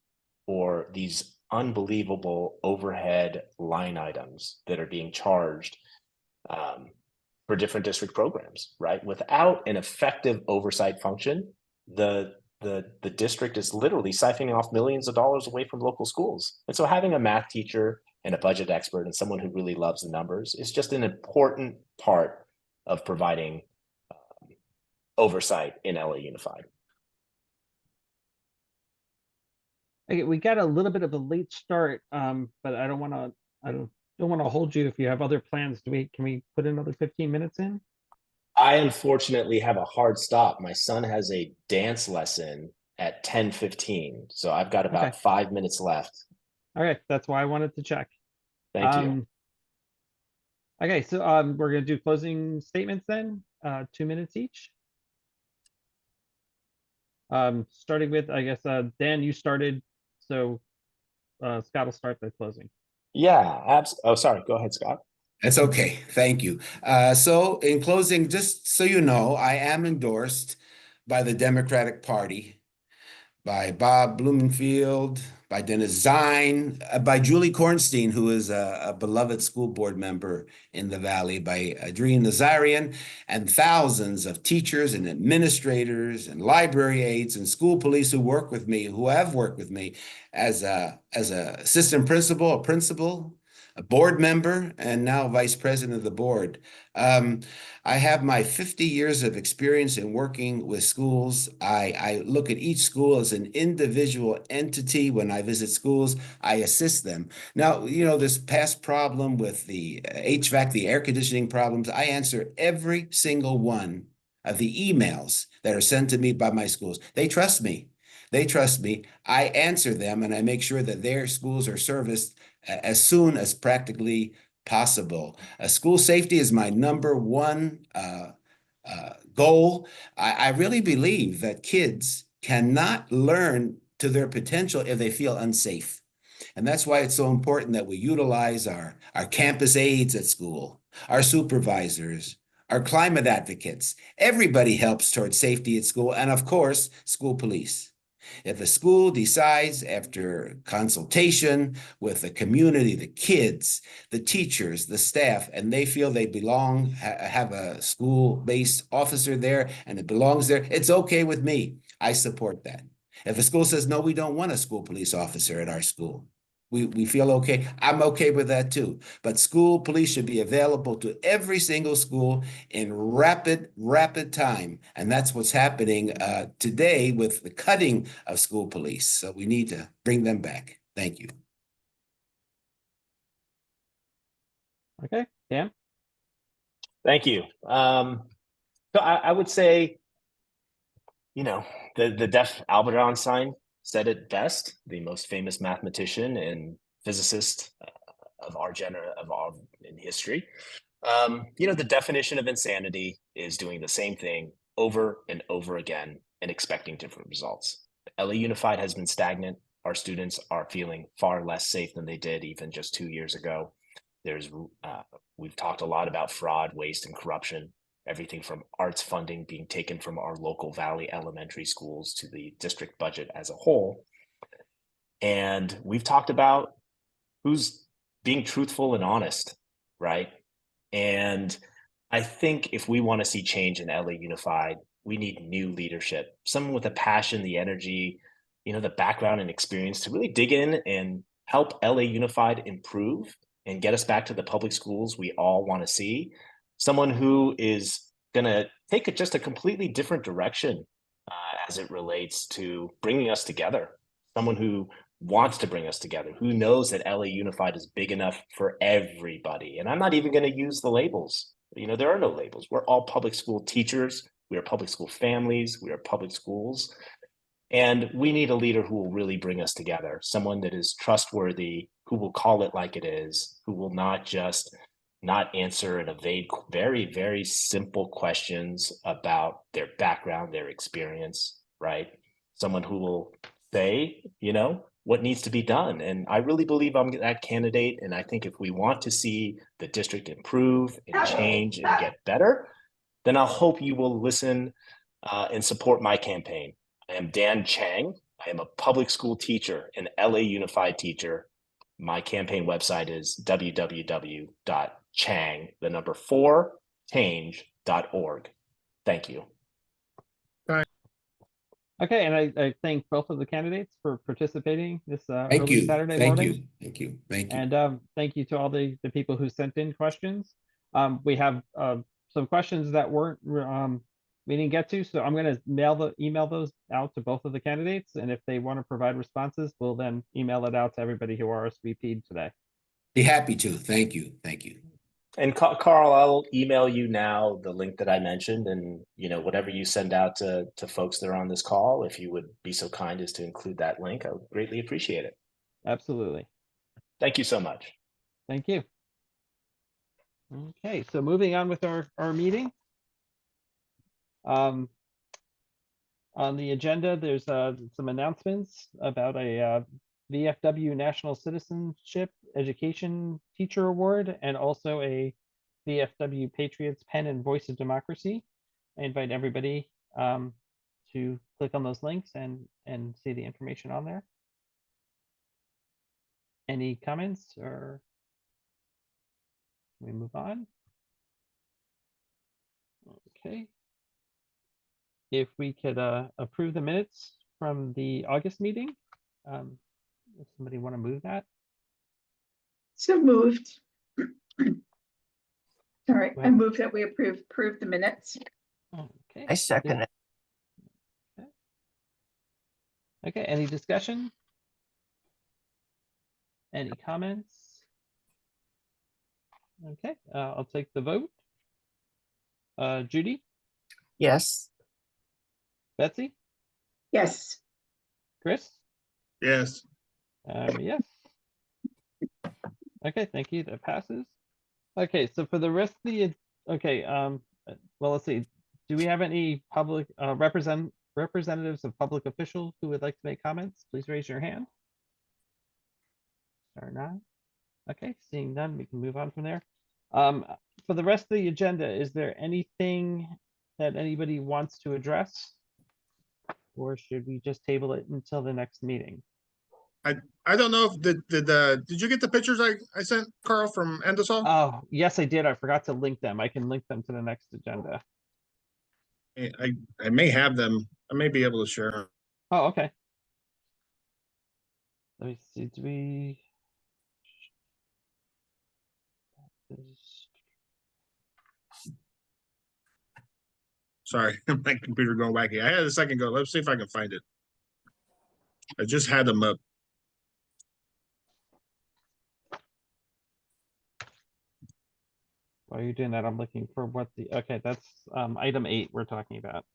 or these unbelievable overhead line items that are being charged for different district programs, right? Without an effective oversight function, the district is literally siphoning off millions of dollars away from local schools. And so having a math teacher and a budget expert and someone who really loves the numbers is just an important part of providing oversight in LA Unified. Okay, we got a little bit of a late start, but I don't want to hold you if you have other plans. Can we put another 15 minutes in? I unfortunately have a hard stop. My son has a dance lesson at 10:15, so I've got about 5 minutes left. All right, that's why I wanted to check. Thank you. Okay, so we're gonna do closing statements then, 2 minutes each. Starting with, I guess, Dan, you started, so Scott will start the closing. Yeah, oh, sorry. Go ahead, Scott. That's okay. Thank you. So in closing, just so you know, I am endorsed by the Democratic Party, by Bob Blumenfield, by Dennis Zine, by Julie Kornstein, who is a beloved school board member in the Valley, by Adrienne Nazarian, and thousands of teachers and administrators and library aides and school police who work with me, who have worked with me as a assistant principal, a principal, a board member, and now vice president of the board. I have my 50 years of experience in working with schools. I look at each school as an individual entity. When I visit schools, I assist them. Now, you know, this past problem with the HVAC, the air conditioning problems, I answer every single one of the emails that are sent to me by my schools. They trust me. They trust me. I answer them and I make sure that their schools are serviced as soon as practically possible. School safety is my number one goal. I really believe that kids cannot learn to their potential if they feel unsafe. And that's why it's so important that we utilize our campus aides at school, our supervisors, our climate advocates. Everybody helps towards safety at school, and of course, school police. If a school decides after consultation with the community, the kids, the teachers, the staff, and they feel they belong, have a school-based officer there and it belongs there, it's okay with me. I support that. If a school says, no, we don't want a school police officer at our school, we feel okay. I'm okay with that too. But school police should be available to every single school in rapid time. And that's what's happening today with the cutting of school police. So we need to bring them back. Thank you. Okay, Dan? Thank you. So I would say, you know, the deaf Albert Einstein said it best, the most famous mathematician and physicist of our in history. You know, the definition of insanity is doing the same thing over and over again and expecting different results. LA Unified has been stagnant. Our students are feeling far less safe than they did even just 2 years ago. We've talked a lot about fraud, waste, and corruption. Everything from arts funding being taken from our local Valley elementary schools to the district budget as a whole. And we've talked about who's being truthful and honest, right? And I think if we want to see change in LA Unified, we need new leadership, someone with the passion, the energy, you know, the background and experience to really dig in and help LA Unified improve and get us back to the public schools we all want to see. Someone who is going to take just a completely different direction as it relates to bringing us together. Someone who wants to bring us together, who knows that LA Unified is big enough for everybody. And I'm not even going to use the labels. You know, there are no labels. We're all public school teachers. We are public school families. We are public schools. And we need a leader who will really bring us together. Someone that is trustworthy, who will call it like it is, who will not answer and evade very, very simple questions about their background, their experience, right? Someone who will say, you know, what needs to be done. And I really believe I'm that candidate. And I think if we want to see the district improve and change and get better, then I'll hope you will listen and support my campaign. I am Dan Chang. I am a public school teacher, an LA Unified teacher. My campaign website is www.chang4change.org. Thank you. Okay, and I thank both of the candidates for participating this Thank early you. Saturday Thank morning. you. Thank you. Thank you. And thank you to all the people who sent in questions. We have some questions that weren't we didn't get to, so I'm going to email those out to both of the candidates, and if they want to provide responses, we'll then email it out to everybody who RSVP'd today. Be happy to. Thank you. Thank you. And Carl, I'll email you now the link that I mentioned, and you know, whatever you send out to folks that are on this call, if you would be so kind as to include that link, I would greatly appreciate it. Absolutely. Thank you so much. Thank you. Okay, so moving on with our meeting. On the agenda, there's some announcements about a VFW National Citizenship Education Teacher Award and also a VFW Patriots Pen and Voice of Democracy. I invite everybody to click on those links and see the information on there. Any comments or can we move on? Okay. If we could approve the minutes from the August meeting. Does somebody want to move that? So moved. Sorry, Go I ahead. move that we approve the minutes. Okay. I second it. Okay, any discussion? Any comments? Okay, I'll take the vote. Judy, Yes. Betsy, Yes, Chris? Yes. Yes. Okay, thank you. That passes. Okay, so for the rest of the, okay, well, let's see. Do we have any public representatives of public officials who would like to make comments? Please raise your hand. Or not. Okay, seeing none, we can move on from there. For the rest of the agenda, is there anything that anybody wants to address? Or should we just table it until the next meeting? I don't know if did you get the pictures I sent Carl from Endosol? Oh, yes, I did. I forgot to link them. I can link them to the next agenda. I may have them. I may be able to share them. Oh, okay. Let me see, do we? Sorry, my computer going wacky. I had a second go. Let's see if I can find it. I just had them up. While you're doing that, I'm looking for what the, okay, that's item 8 we're talking about.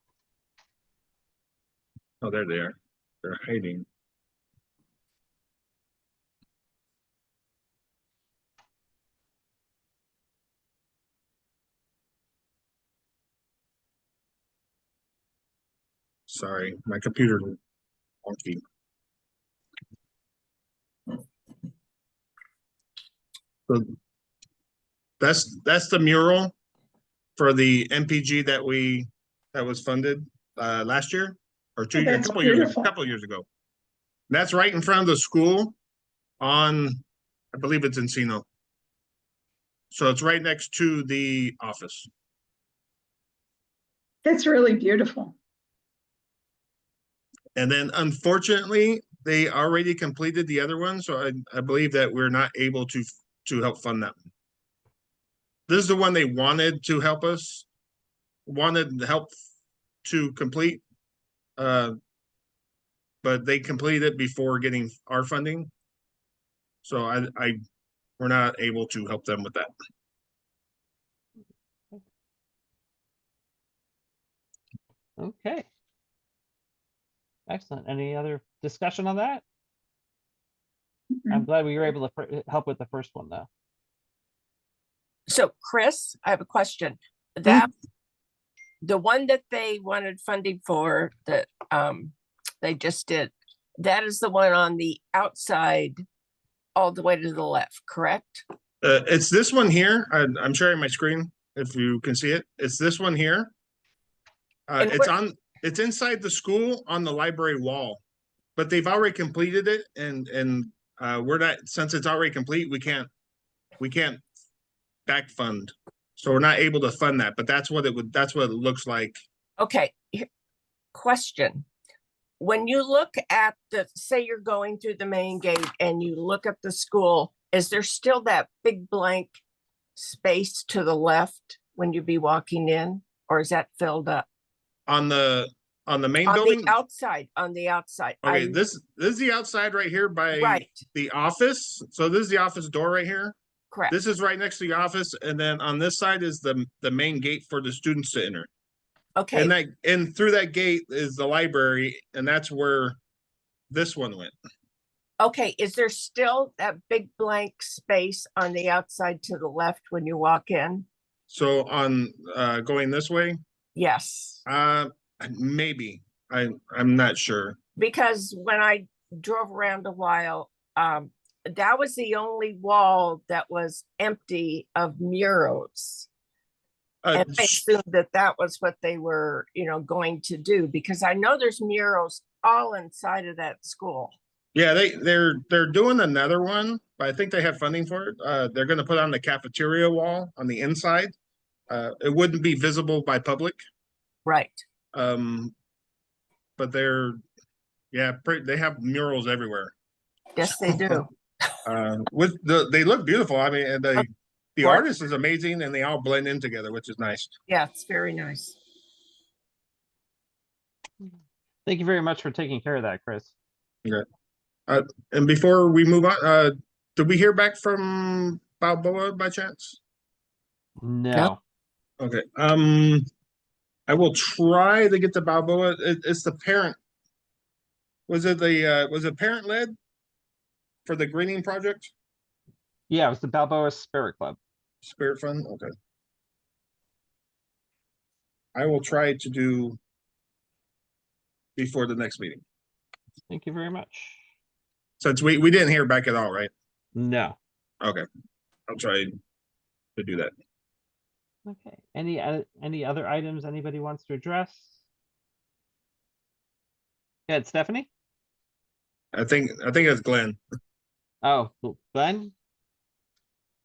Oh, there they are. They're hiding. Sorry, my computer wonky. So that's the mural for the MPG that was funded last year or Oh, that's beautiful. a couple years ago. That's right in front of the school on, I believe it's Encino. So it's right next to the office. That's really beautiful. And then unfortunately, they already completed the other one. So I believe that we're not able to help fund that one. This is the one they wanted to help us, wanted help to complete. But they completed it before getting our funding. So we're not able to help them with that. Okay. Excellent. Any other discussion on that? I'm glad we were able to help with the first one though. So Chris, I have a question. That the one that they wanted funding for that they just did, that is the one on the outside all the way to the left, correct? It's this one here. I'm sharing my screen if you can see it. It's this one here. And It's inside the school on the library wall, but they've already completed it, and we're not, since it's already complete, we can't back fund, so we're not able to fund that. But that's what it looks like. Okay, question. When you look at say you're going through the main gate and you look at the school, is there still that big blank space to the left when you be walking in, or is that filled up? On the main On building? the outside, on the outside. Okay, this is the outside right here by the office. So this is the office door right here. Correct. This is right next to the office, and then on this side is the main gate for the students to enter. Okay. And through that gate is the library, and that's where this one went. Okay, is there still that big blank space on the outside to the left when you walk in? So on going this way, Yes, maybe. I'm not sure. because when I drove around a while, that was the only wall that was empty of murals. And I assumed that that was what they were, going to do, because I know there's murals all inside of that school. Yeah, they're doing another one, but I think they have funding for it. They're going to put on the cafeteria wall on the inside. It wouldn't be visible by public. Right. But they have murals everywhere. Yes, they do. They look beautiful. I mean, and the course. artist is amazing, and they all blend in together, which is nice. Yeah, it's very nice. Thank you very much for taking care of that, Chris. Okay. And before we move on, did we hear back from Balboa by chance? No. Okay. I will try to get to Balboa. It's the parent. Was it parent led for the greening project? Yeah, it was the Balboa Spirit Club. Spirit Fund. Okay. I will try to do before the next meeting. Thank you very much. Since we didn't hear back at all, right? No. Okay. I'll try to do that. Okay. Any other items anybody wants to address? Yeah, Stephanie? I think it's Glenn. Oh, Glenn?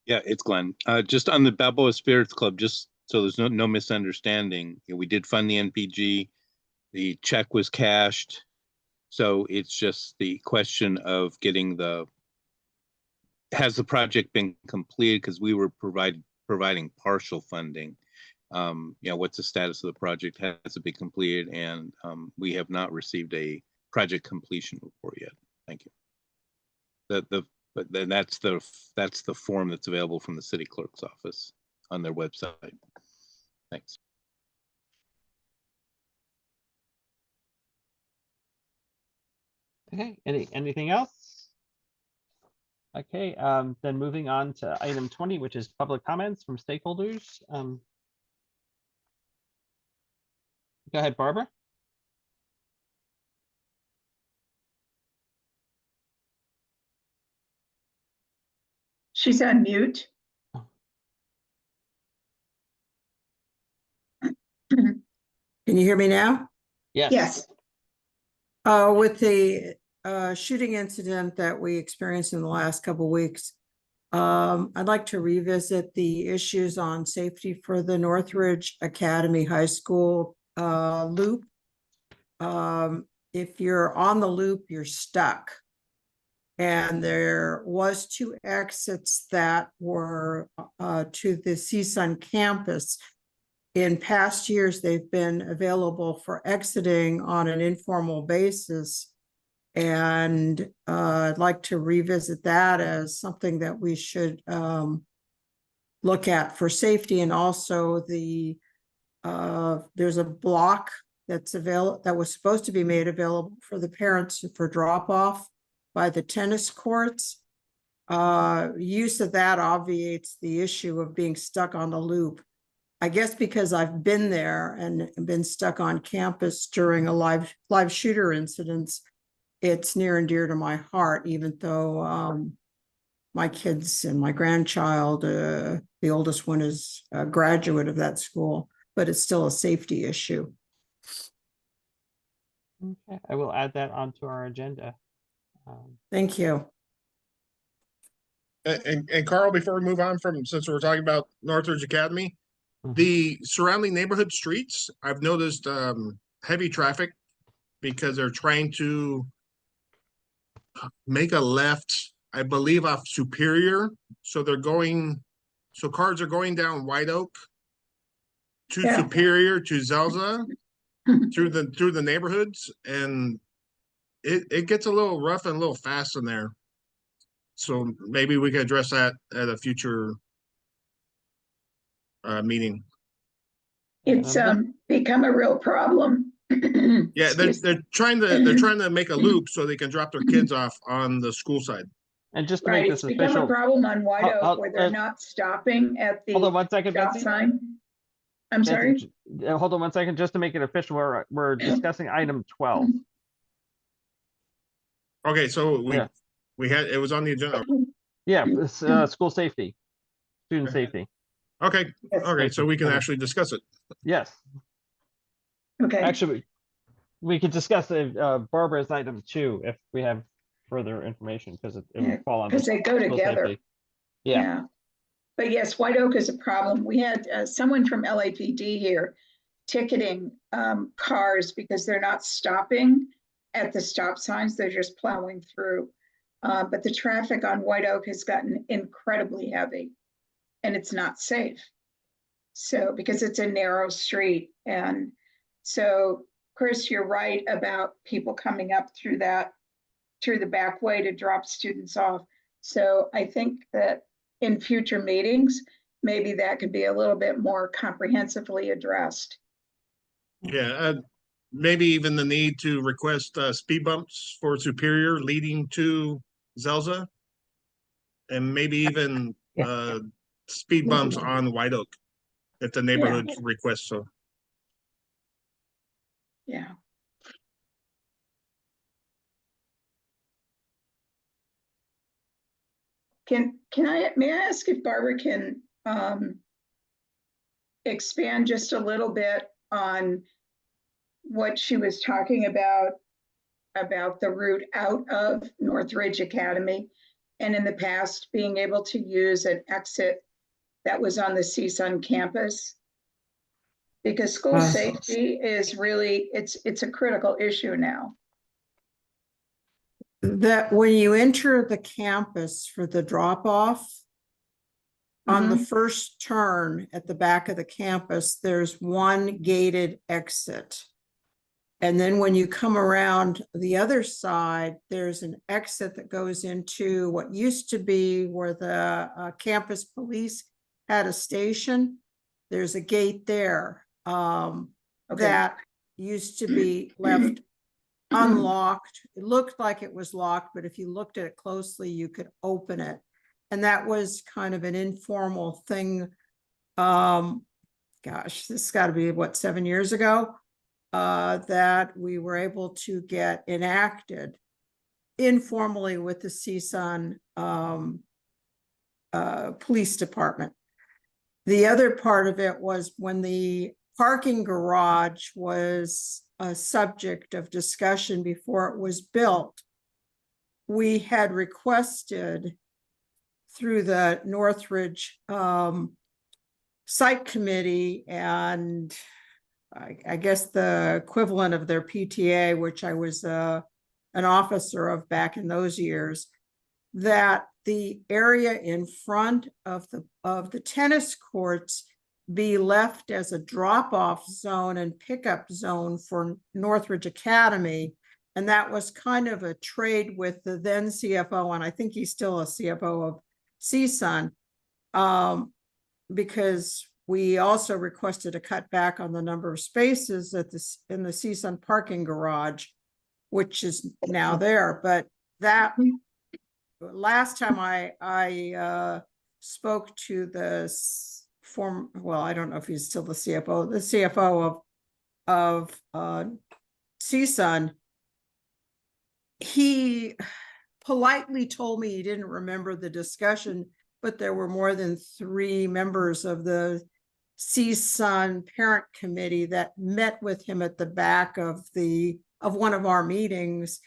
Yeah, it's Glenn. Just on the Balboa Spirits Club, just so there's no misunderstanding, we did fund the NPG. The check was cashed. So it's just the question of getting has the project been completed? Because we were providing partial funding. What's the status of the project? Has it been completed? And we have not received a project completion report yet. Thank you. But then that's the form that's available from the city clerk's office on their website. Thanks. Okay, anything else? Okay, then moving on to item 20, which is public comments from stakeholders. Go ahead, Barbara. She's on mute. Can you hear me now? Yes. Yes. With the shooting incident that we experienced in the last couple of weeks, I'd like to revisit the issues on safety for the Northridge Academy High School loop. If you're on the loop, you're stuck. And there was 2 exits that were to the CSUN campus. In past years, they've been available for exiting on an informal basis. And I'd like to revisit that as something that we should look at for safety. And also there's a block that's available that was supposed to be made available for the parents for drop off by the tennis courts. Use of that obviates the issue of being stuck on the loop. I guess because I've been there and been stuck on campus during a live shooter incidents, it's near and dear to my heart, even though my kids and my grandchild, the oldest one is a graduate of that school, but it's still a safety issue. Okay, I will add that onto our agenda. Thank you. And Carl, before we move on since we're talking about Northridge Academy, the surrounding neighborhood streets, I've noticed heavy traffic because they're trying to make a left, I believe, off Superior. So cars are going down White Oak to Superior to Zelza through the neighborhoods, and it gets a little rough and a little fast in there. So maybe we can address that at a future meeting. It's become a real problem Yeah, Excuse me. they're trying to make a loop so they can drop their kids off on the school side. And just to Right, make it's this become a official, problem on White I'll- Oak where they're not stopping at hold on the 1 second, stop Betsy. sign. I'm Betsy, sorry? hold on 1 second, just to make it official, we're discussing item 12. Okay, so Yeah. it was on the agenda. Yeah, this, school safety, student safety. Okay, Yes. okay, so we can Okay. actually discuss it. Yes, Okay, actually, we could discuss Barbara's item 2 if we have further information, because it Yeah, would fall under because they go school together. safety. Yeah, Yeah. But yes, White Oak is a problem. We had someone from LAPD here ticketing cars because they're not stopping at the stop signs. They're just plowing through. But the traffic on White Oak has gotten incredibly heavy and it's not safe. So, because it's a narrow street. And so, Chris, you're right about people coming up through the back way to drop students off. So I think that in future meetings, maybe that could be a little bit more comprehensively addressed. Yeah, maybe even the need to request speed bumps for Superior leading to Zelza. And maybe even speed bumps on White Oak if the neighborhood requests so. Yeah. May I ask if Barbara can expand just a little bit on what she was talking about the route out of Northridge Academy, and in the past being able to use an exit that was on the CSUN campus? Because school safety is really, it's a critical issue now. That when you enter the campus for the drop off, on the first turn at the back of the campus, there's one gated exit. And then when you come around the other side, there's an exit that goes into what used to be where the campus police had a station. There's a gate there that used to be left unlocked. It looked like it was locked, but if you looked at it closely, you could open it. And that was kind of an informal thing. Gosh, this has got to be what, 7 years ago, that we were able to get enacted informally with the CSUN police department. The other part of it was when the parking garage was a subject of discussion before it was built, we had requested through the Northridge site committee and I guess the equivalent of their PTA, which I was an officer of back in those years, that the area in front of the tennis courts be left as a drop-off zone and pickup zone for Northridge Academy. And that was kind of a trade with the then CFO, and I think he's still a CFO of CSUN, because we also requested a cut back on the number of spaces in the CSUN parking garage, which is now there. But that last time I spoke to the well, I don't know if he's still the CFO of CSUN, he politely told me he didn't remember the discussion, but there were more than 3 members of the CSUN parent committee that met with him at the back of one of our meetings,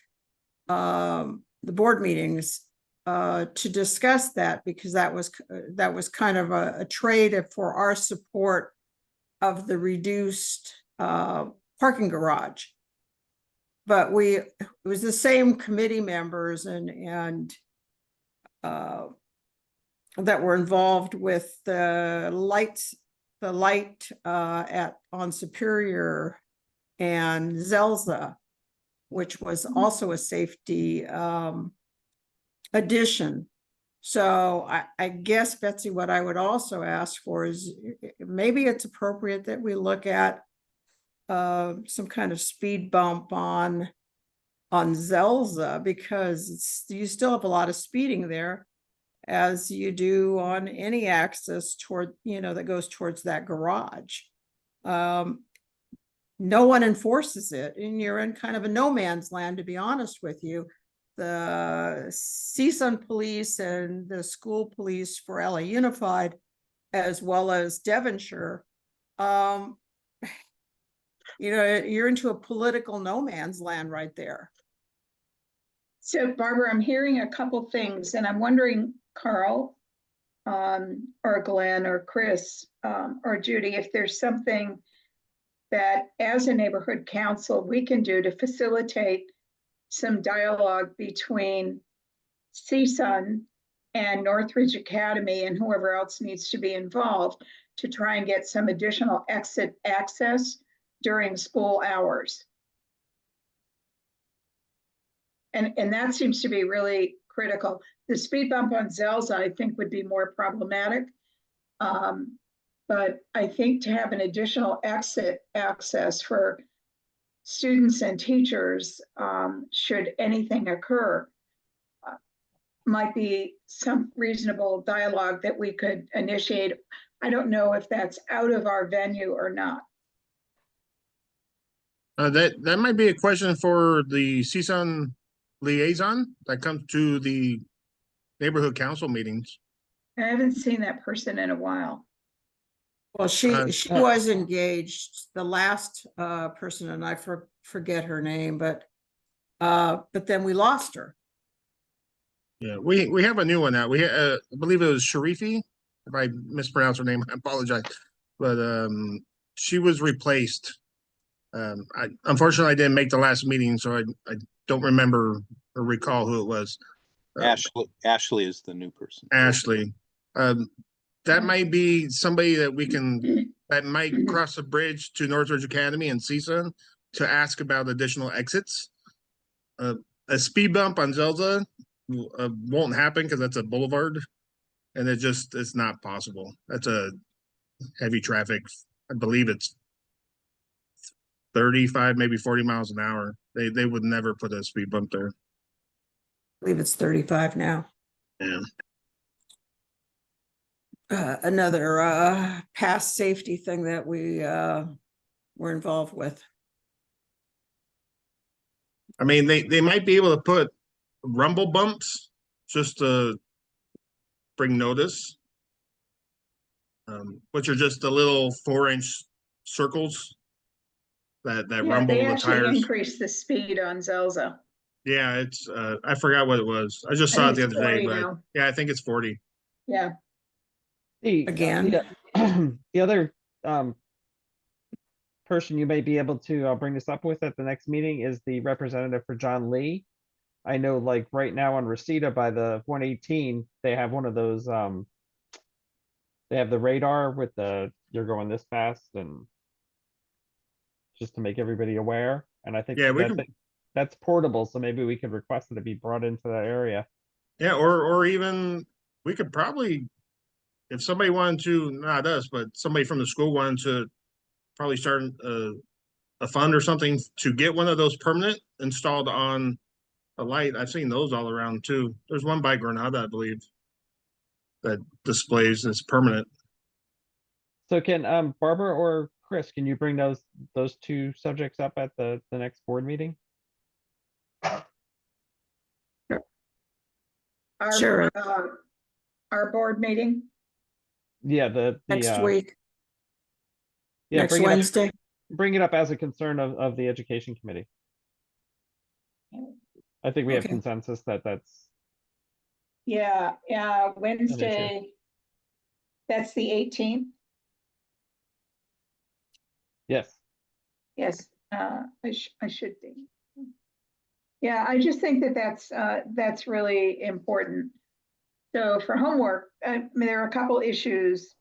the board meetings, to discuss that, because that was kind of a trade for our support of the reduced parking garage. But it was the same committee members and that were involved with the light on Superior and Zelza, which was also a safety addition. So I guess, Betsy, what I would also ask for is maybe it's appropriate that we look at some kind of speed bump on Zelza, because you still have a lot of speeding there, as you do on any access toward, that goes towards that garage. No one enforces it, and you're in kind of a no man's land, to be honest with you. The CSUN police and the school police for LA Unified, as well as Devonshire, you're into a political no man's land right there. So Barbara, I'm hearing a couple things, and I'm wondering, Carl, or Glenn, or Chris, or Judy, if there's something that as a neighborhood council we can do to facilitate some dialogue between CSUN and Northridge Academy and whoever else needs to be involved to try and get some additional exit access during school hours. And that seems to be really critical. The speed bump on Zelza, I think, would be more problematic. But I think to have an additional exit access for students and teachers, should anything occur, might be some reasonable dialogue that we could initiate. I don't know if that's out of our venue or not. That might be a question for the CSUN liaison that comes to the neighborhood council meetings. I haven't seen that person in a while. Well, she was engaged, the last person, and I forget her name, but then we lost her. Yeah, we have a new one now. I believe it was Sharifi. If I mispronounce her name, I apologize. But she was replaced. Unfortunately, I didn't make the last meeting, so I don't remember or recall who it was. Ashley is the new person. Ashley. That might be somebody that might cross a bridge to Northridge Academy and CSUN to ask about additional exits. A speed bump on Zelza won't happen because that's a boulevard, and it's not possible. That's a heavy traffic. I believe it's 35, maybe 40 miles an hour. They would never put a speed bump there. I believe it's 35 now. Yeah. Another past safety thing that we were involved with. I mean, they might be able to put rumble bumps just to bring notice, which are just the little 4-inch circles that Yeah, rumble they the actually tires. increased the speed on Zelza. Yeah, it's I forgot what it was. I just I saw it think the it's other day, 40 but now. yeah, I think it's 40. Yeah. Again. The other person you may be able to bring this up with at the next meeting is the representative for John Lee. I know, like right now on Reseda by the 118, they have one of those. They have the radar with you're going this fast, and just to make everybody aware. And I think Yeah, that's portable, so maybe we could request that it be brought into that area. Yeah, or even we could probably, if somebody wanted to, not us, but somebody from the school wanted to probably start a fund or something to get one of those permanent installed on a light. I've seen those all around too. There's one by Granada, I believe, that displays as permanent. So can Barbara or Chris, can you bring those two subjects up at the next board meeting? Sure. Our board meeting. Yeah, Next week. Yeah, Next Wednesday. Bring it up as a concern of the education committee. I think we have Okay. consensus that's. Yeah, Wednesday. That's the 18th. Yes. Yes, I should be. Yeah, I just think that's really important. So for homework, I mean, there are a couple issues.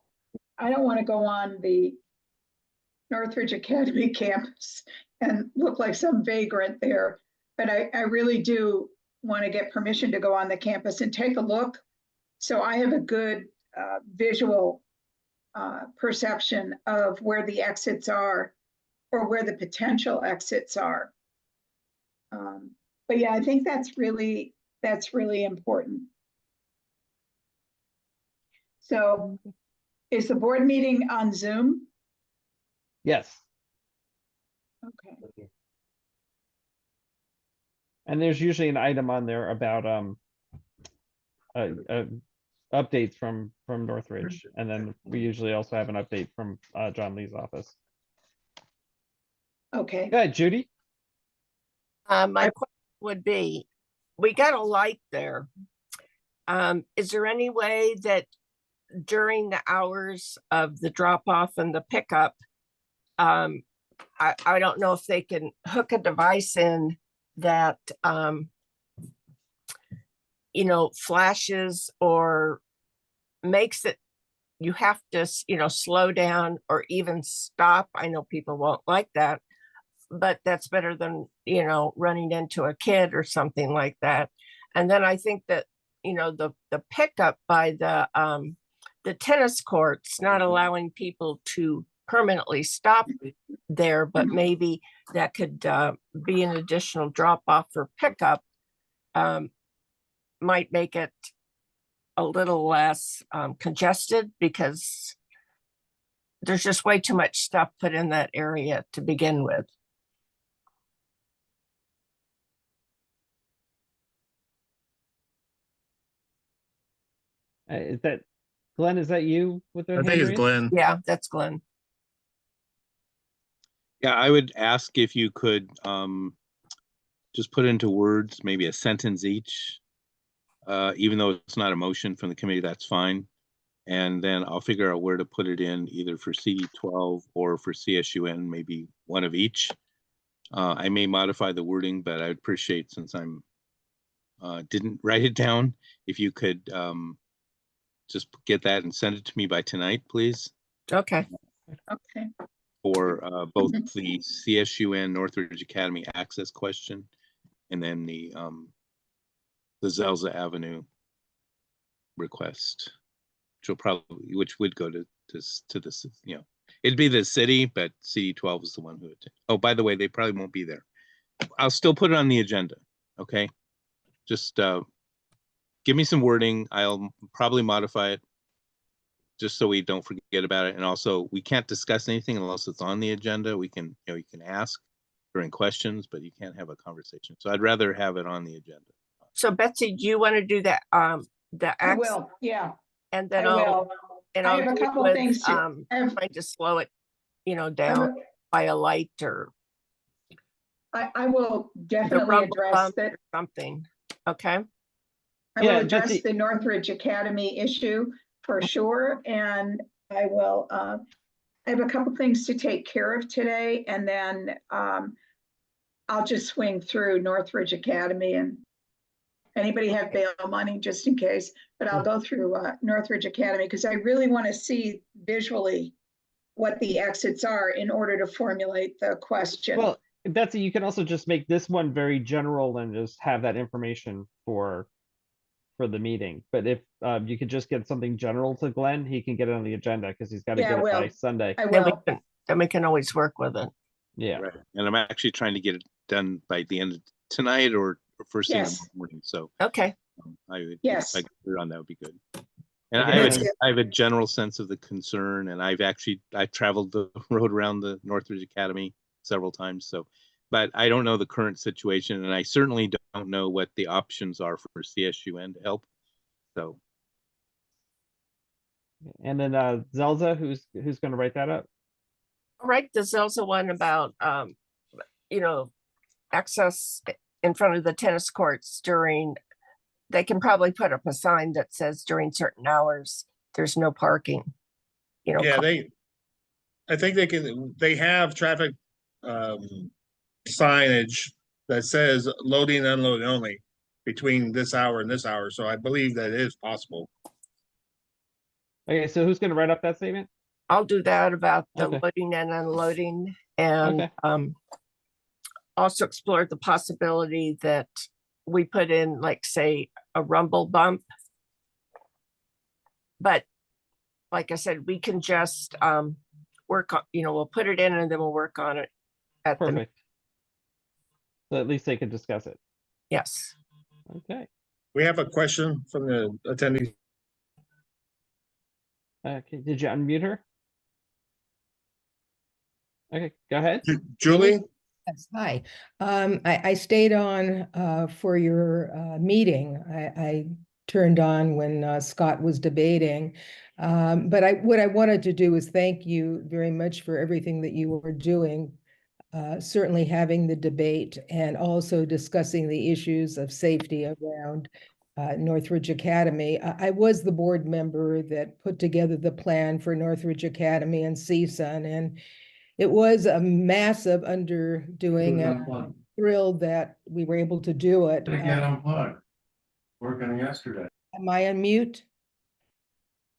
I don't want to go on the Northridge Academy campus and look like some vagrant there, but I really do want to get permission to go on the campus and take a look. So I have a good visual perception of where the exits are or where the potential exits are. But yeah, I think that's really important. So is the board meeting on Zoom? Yes. Okay. And there's usually an item on there about updates from Northridge, and then we usually also have an update from John Lee's office. Okay. Go ahead, Judy. My question would be, we got a light there. Is there any way that during the hours of the drop off and the pickup, I don't know if they can hook a device in that, you know, flashes or makes it, you have to, you know, slow down or even stop. I know people won't like that, but that's better than, you know, running into a kid or something like that. And then I think that, you know, the pickup by the tennis courts, not allowing people to permanently stop there, but maybe that could be an additional drop off for pickup, might make it a little less congested, because there's just way too much stuff put in that area to begin with. Is that Glenn? Is that you with the I hand think it's raised? Glenn. Yeah, that's Glenn. Yeah, I would ask if you could just put into words, maybe a sentence each. Even though it's not a motion from the committee, that's fine. And then I'll figure out where to put it in, either for CD12 or for CSUN, maybe one of each. I may modify the wording, but I'd appreciate, since I'm didn't write it down, if you could just get that and send it to me by tonight, please, Okay. Okay. for both the CSUN Northridge Academy access question and then the Zelza Avenue request, which would go to this, you know, it'd be the city, but CD12 is the one who would. Oh, by the way, they probably won't be there. I'll still put it on the agenda. Okay, just give me some wording. I'll probably modify it just so we don't forget about it. And also, we can't discuss anything unless it's on the agenda. We can, you know, you can ask during questions, but you can't have a conversation. So I'd rather have it on the agenda. So Betsy, do you want to do that? I I will. Yeah. and I then I'll will. and I I'll have a do it couple with, things to. trying to slow it, you know, down by a light or I will the definitely rumble address bump that. or something. Okay. I Yeah, will address Betsy- the Northridge Academy issue for sure, and I will. I have a couple things to take care of today, and then I'll just swing through Northridge Academy. And anybody have bail money just in case? But I'll go through Northridge Academy because I really want to see visually what the exits are in order to formulate the question. Well, Betsy, you can also just make this one very general and just have that information for the meeting. But if you could just get something general to Glenn, he can get it on the agenda because he's got to Yeah, get I it by will. Sunday. I Then will. we can always work with it. Yeah. Right. And I'm actually trying to get it done by the end of tonight or first thing in the Yes. morning. So Okay. I would, Yes. if I could put it on, that would be good. And Okay, I have a general sense of the concern, and I traveled the road around the Northridge Academy several times. So, but I don't know the current situation, and I certainly don't know what the options are for CSUN to help. So, And then Zelza, who's going to write that up? All right. There's also one about, you know, access in front of the tennis courts during, they can probably put up a sign that says during certain hours, there's no parking. You know, Yeah, I think they have traffic signage that says loading and unloading only between this hour and this hour. So I believe that it is possible. Okay, so who's going to write up that statement? I'll do that about the Okay. loading and unloading, and Okay. also explore the possibility that we put in, like, say, a rumble bump. But like I said, we can just work on, you know, we'll put it in and then we'll work on it at the, Perfect. So at least they could discuss it. yes. Okay. We have a question from the attendees. Okay, did you unmute her? Okay, go ahead. Julie? Yes, hi. I stayed on for your meeting. I turned on when Scott was debating. But what I wanted to do is thank you very much for everything that you were doing. Certainly having the debate and also discussing the issues of safety around Northridge Academy. I was the board member that put together the plan for Northridge Academy and CSUN, and it was a massive underdoing. I'm thrilled that we were able to do it. Unplugged. Working yesterday. Am I on mute?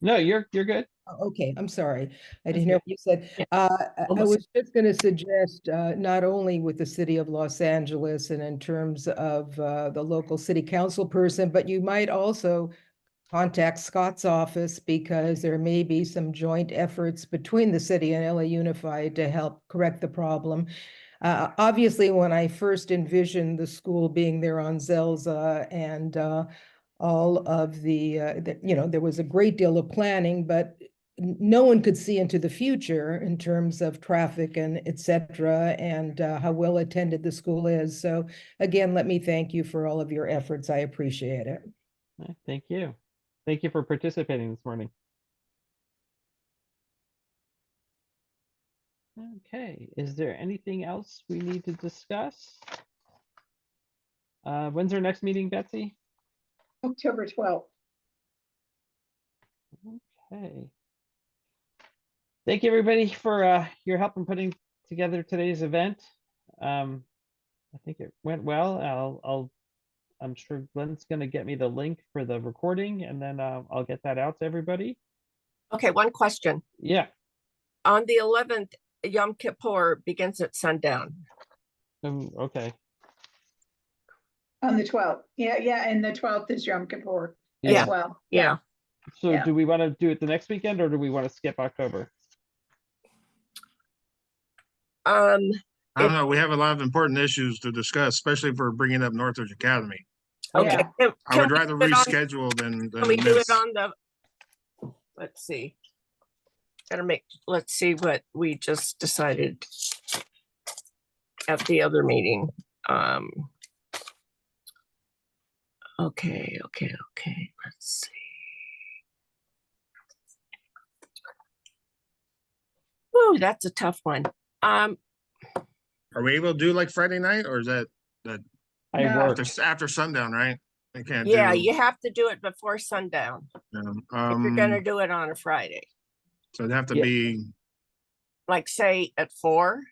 No, you're good. Oh, okay, I'm sorry. I That's didn't hear good. what you said. Yeah. I Almost. was just going to suggest, not only with the city of Los Angeles and in terms of the local city council person, but you might also contact Scott's office, because there may be some joint efforts between the city and LA Unified to help correct the problem. Obviously, when I first envisioned the school being there on Zelza and all of there was a great deal of planning, but no one could see into the future in terms of traffic and et cetera, and how well attended the school is. So again, let me thank you for all of your efforts. I appreciate it. Thank you. Thank you for participating this morning. Okay, is there anything else we need to discuss? When's our next meeting, Betsy? October 12th. Okay. Thank you, everybody, for your help in putting together today's event. I think it went well. I'm sure Glenn's going to get me the link for the recording, and then I'll get that out to everybody. Okay, one question. Yeah. On the 11th, Yom Kippur begins at sundown. Okay. On the 12th. Yeah, and the 12th is Yom Kippur Yeah. as well. Yeah. So Yeah. do we want to do it the next weekend, or do we want to skip October? I don't know. We have a lot of important issues to discuss, especially if we're bringing up Northridge Academy. Okay. Yeah. Can I would we rather do it on- reschedule than Can we do miss. it on the, let's see. Let's see what we just decided at the other meeting. Okay, let's see. Ooh, that's a tough one. Are we able to do like Friday night, or is that I No. work. after sundown, right? I can't Yeah, do. you have to do it before sundown if you're gonna do it on a Friday. So it'd have to Yeah. be, Like say at 4.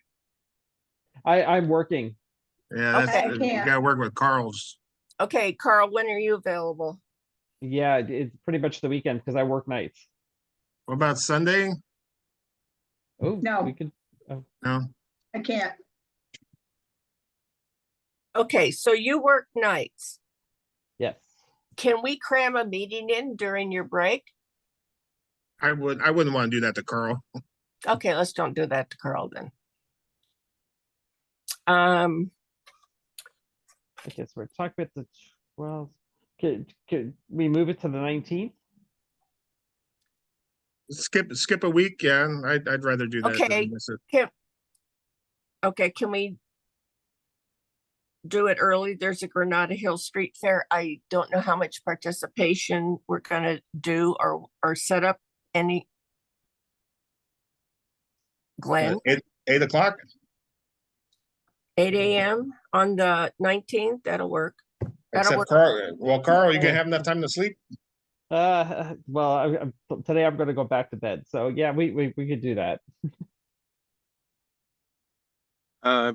I'm working. yeah, Okay. that's, we gotta work with Carl's. Okay, Carl, when are you available? Yeah, it's pretty much the weekend because I work nights. What about Sunday? Oh, No. we could. No, I can't. Okay, so you work nights. Yes. Can we cram a meeting in during your break? I wouldn't want to do that to Carl. Okay, let's don't do that to Carl then. I guess we're talking about the 12th. Could we move it to the 19th? Skip a week, yeah. I'd rather do that. Okay. Than miss it. Can we do it early? There's a Granada Hill Street Fair. I don't know how much participation we're gonna do or set up any. Glenn, 8 o'clock. 8 a.m. on the 19th, that'll work. That'll Except work. Carl. Well, Carl, you gonna have enough time to sleep? Well, today I'm going to go back to bed. So yeah, we could do that. So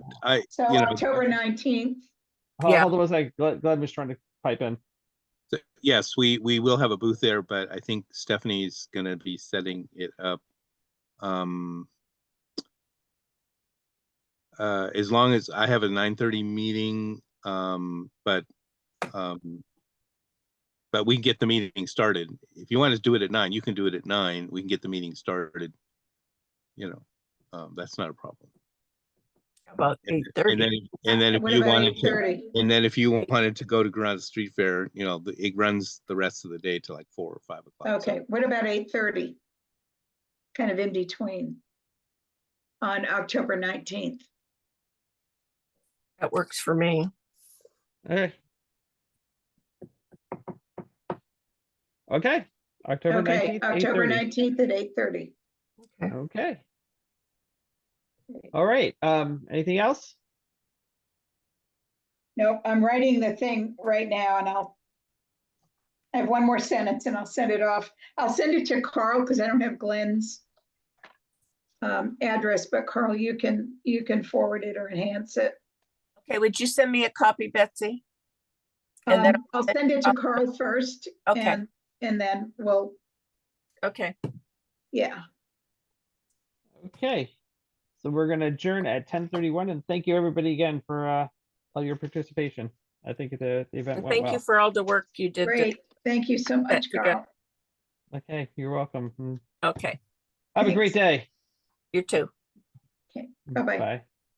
you know, October 19th. Yeah. Hold on a second. Glenn was trying to pipe in. yes, we will have a booth there, but I think Stephanie's gonna be setting it up. As long as I have a 9:30 meeting, but we can get the meeting started. If you want to do it at 9, you can do it at 9. We can get the meeting started. You know, that's not a problem. About And 8:30. and then if What you about wanted to, 8:30? and then if you wanted to go to Grand Street Fair, it runs the rest of the day to like 4 or 5 o'clock. So Okay, what about 8:30? Kind of in between. On October 19th. That works for me. Okay. Okay, October Okay, 19th, October 8:30. 19th at 8:30. Okay. All right, anything else? Nope, I'm writing the thing right now and I have one more sentence and I'll send it off. I'll send it to Carl because I don't have Glenn's address, but Carl, you can forward it or enhance it. Okay, would you send me a copy, Betsy? And then I'll send it to Carl first. Okay. And then we'll, Okay, yeah. Okay, so we're gonna adjourn at 10:31, and thank you everybody again for all your participation. I think the event and went thank you well. for all the work you did. Great. Thank you so much, together. Carl. Okay, you're welcome. Okay, Have a great day. you too. Okay, bye-bye. Bye.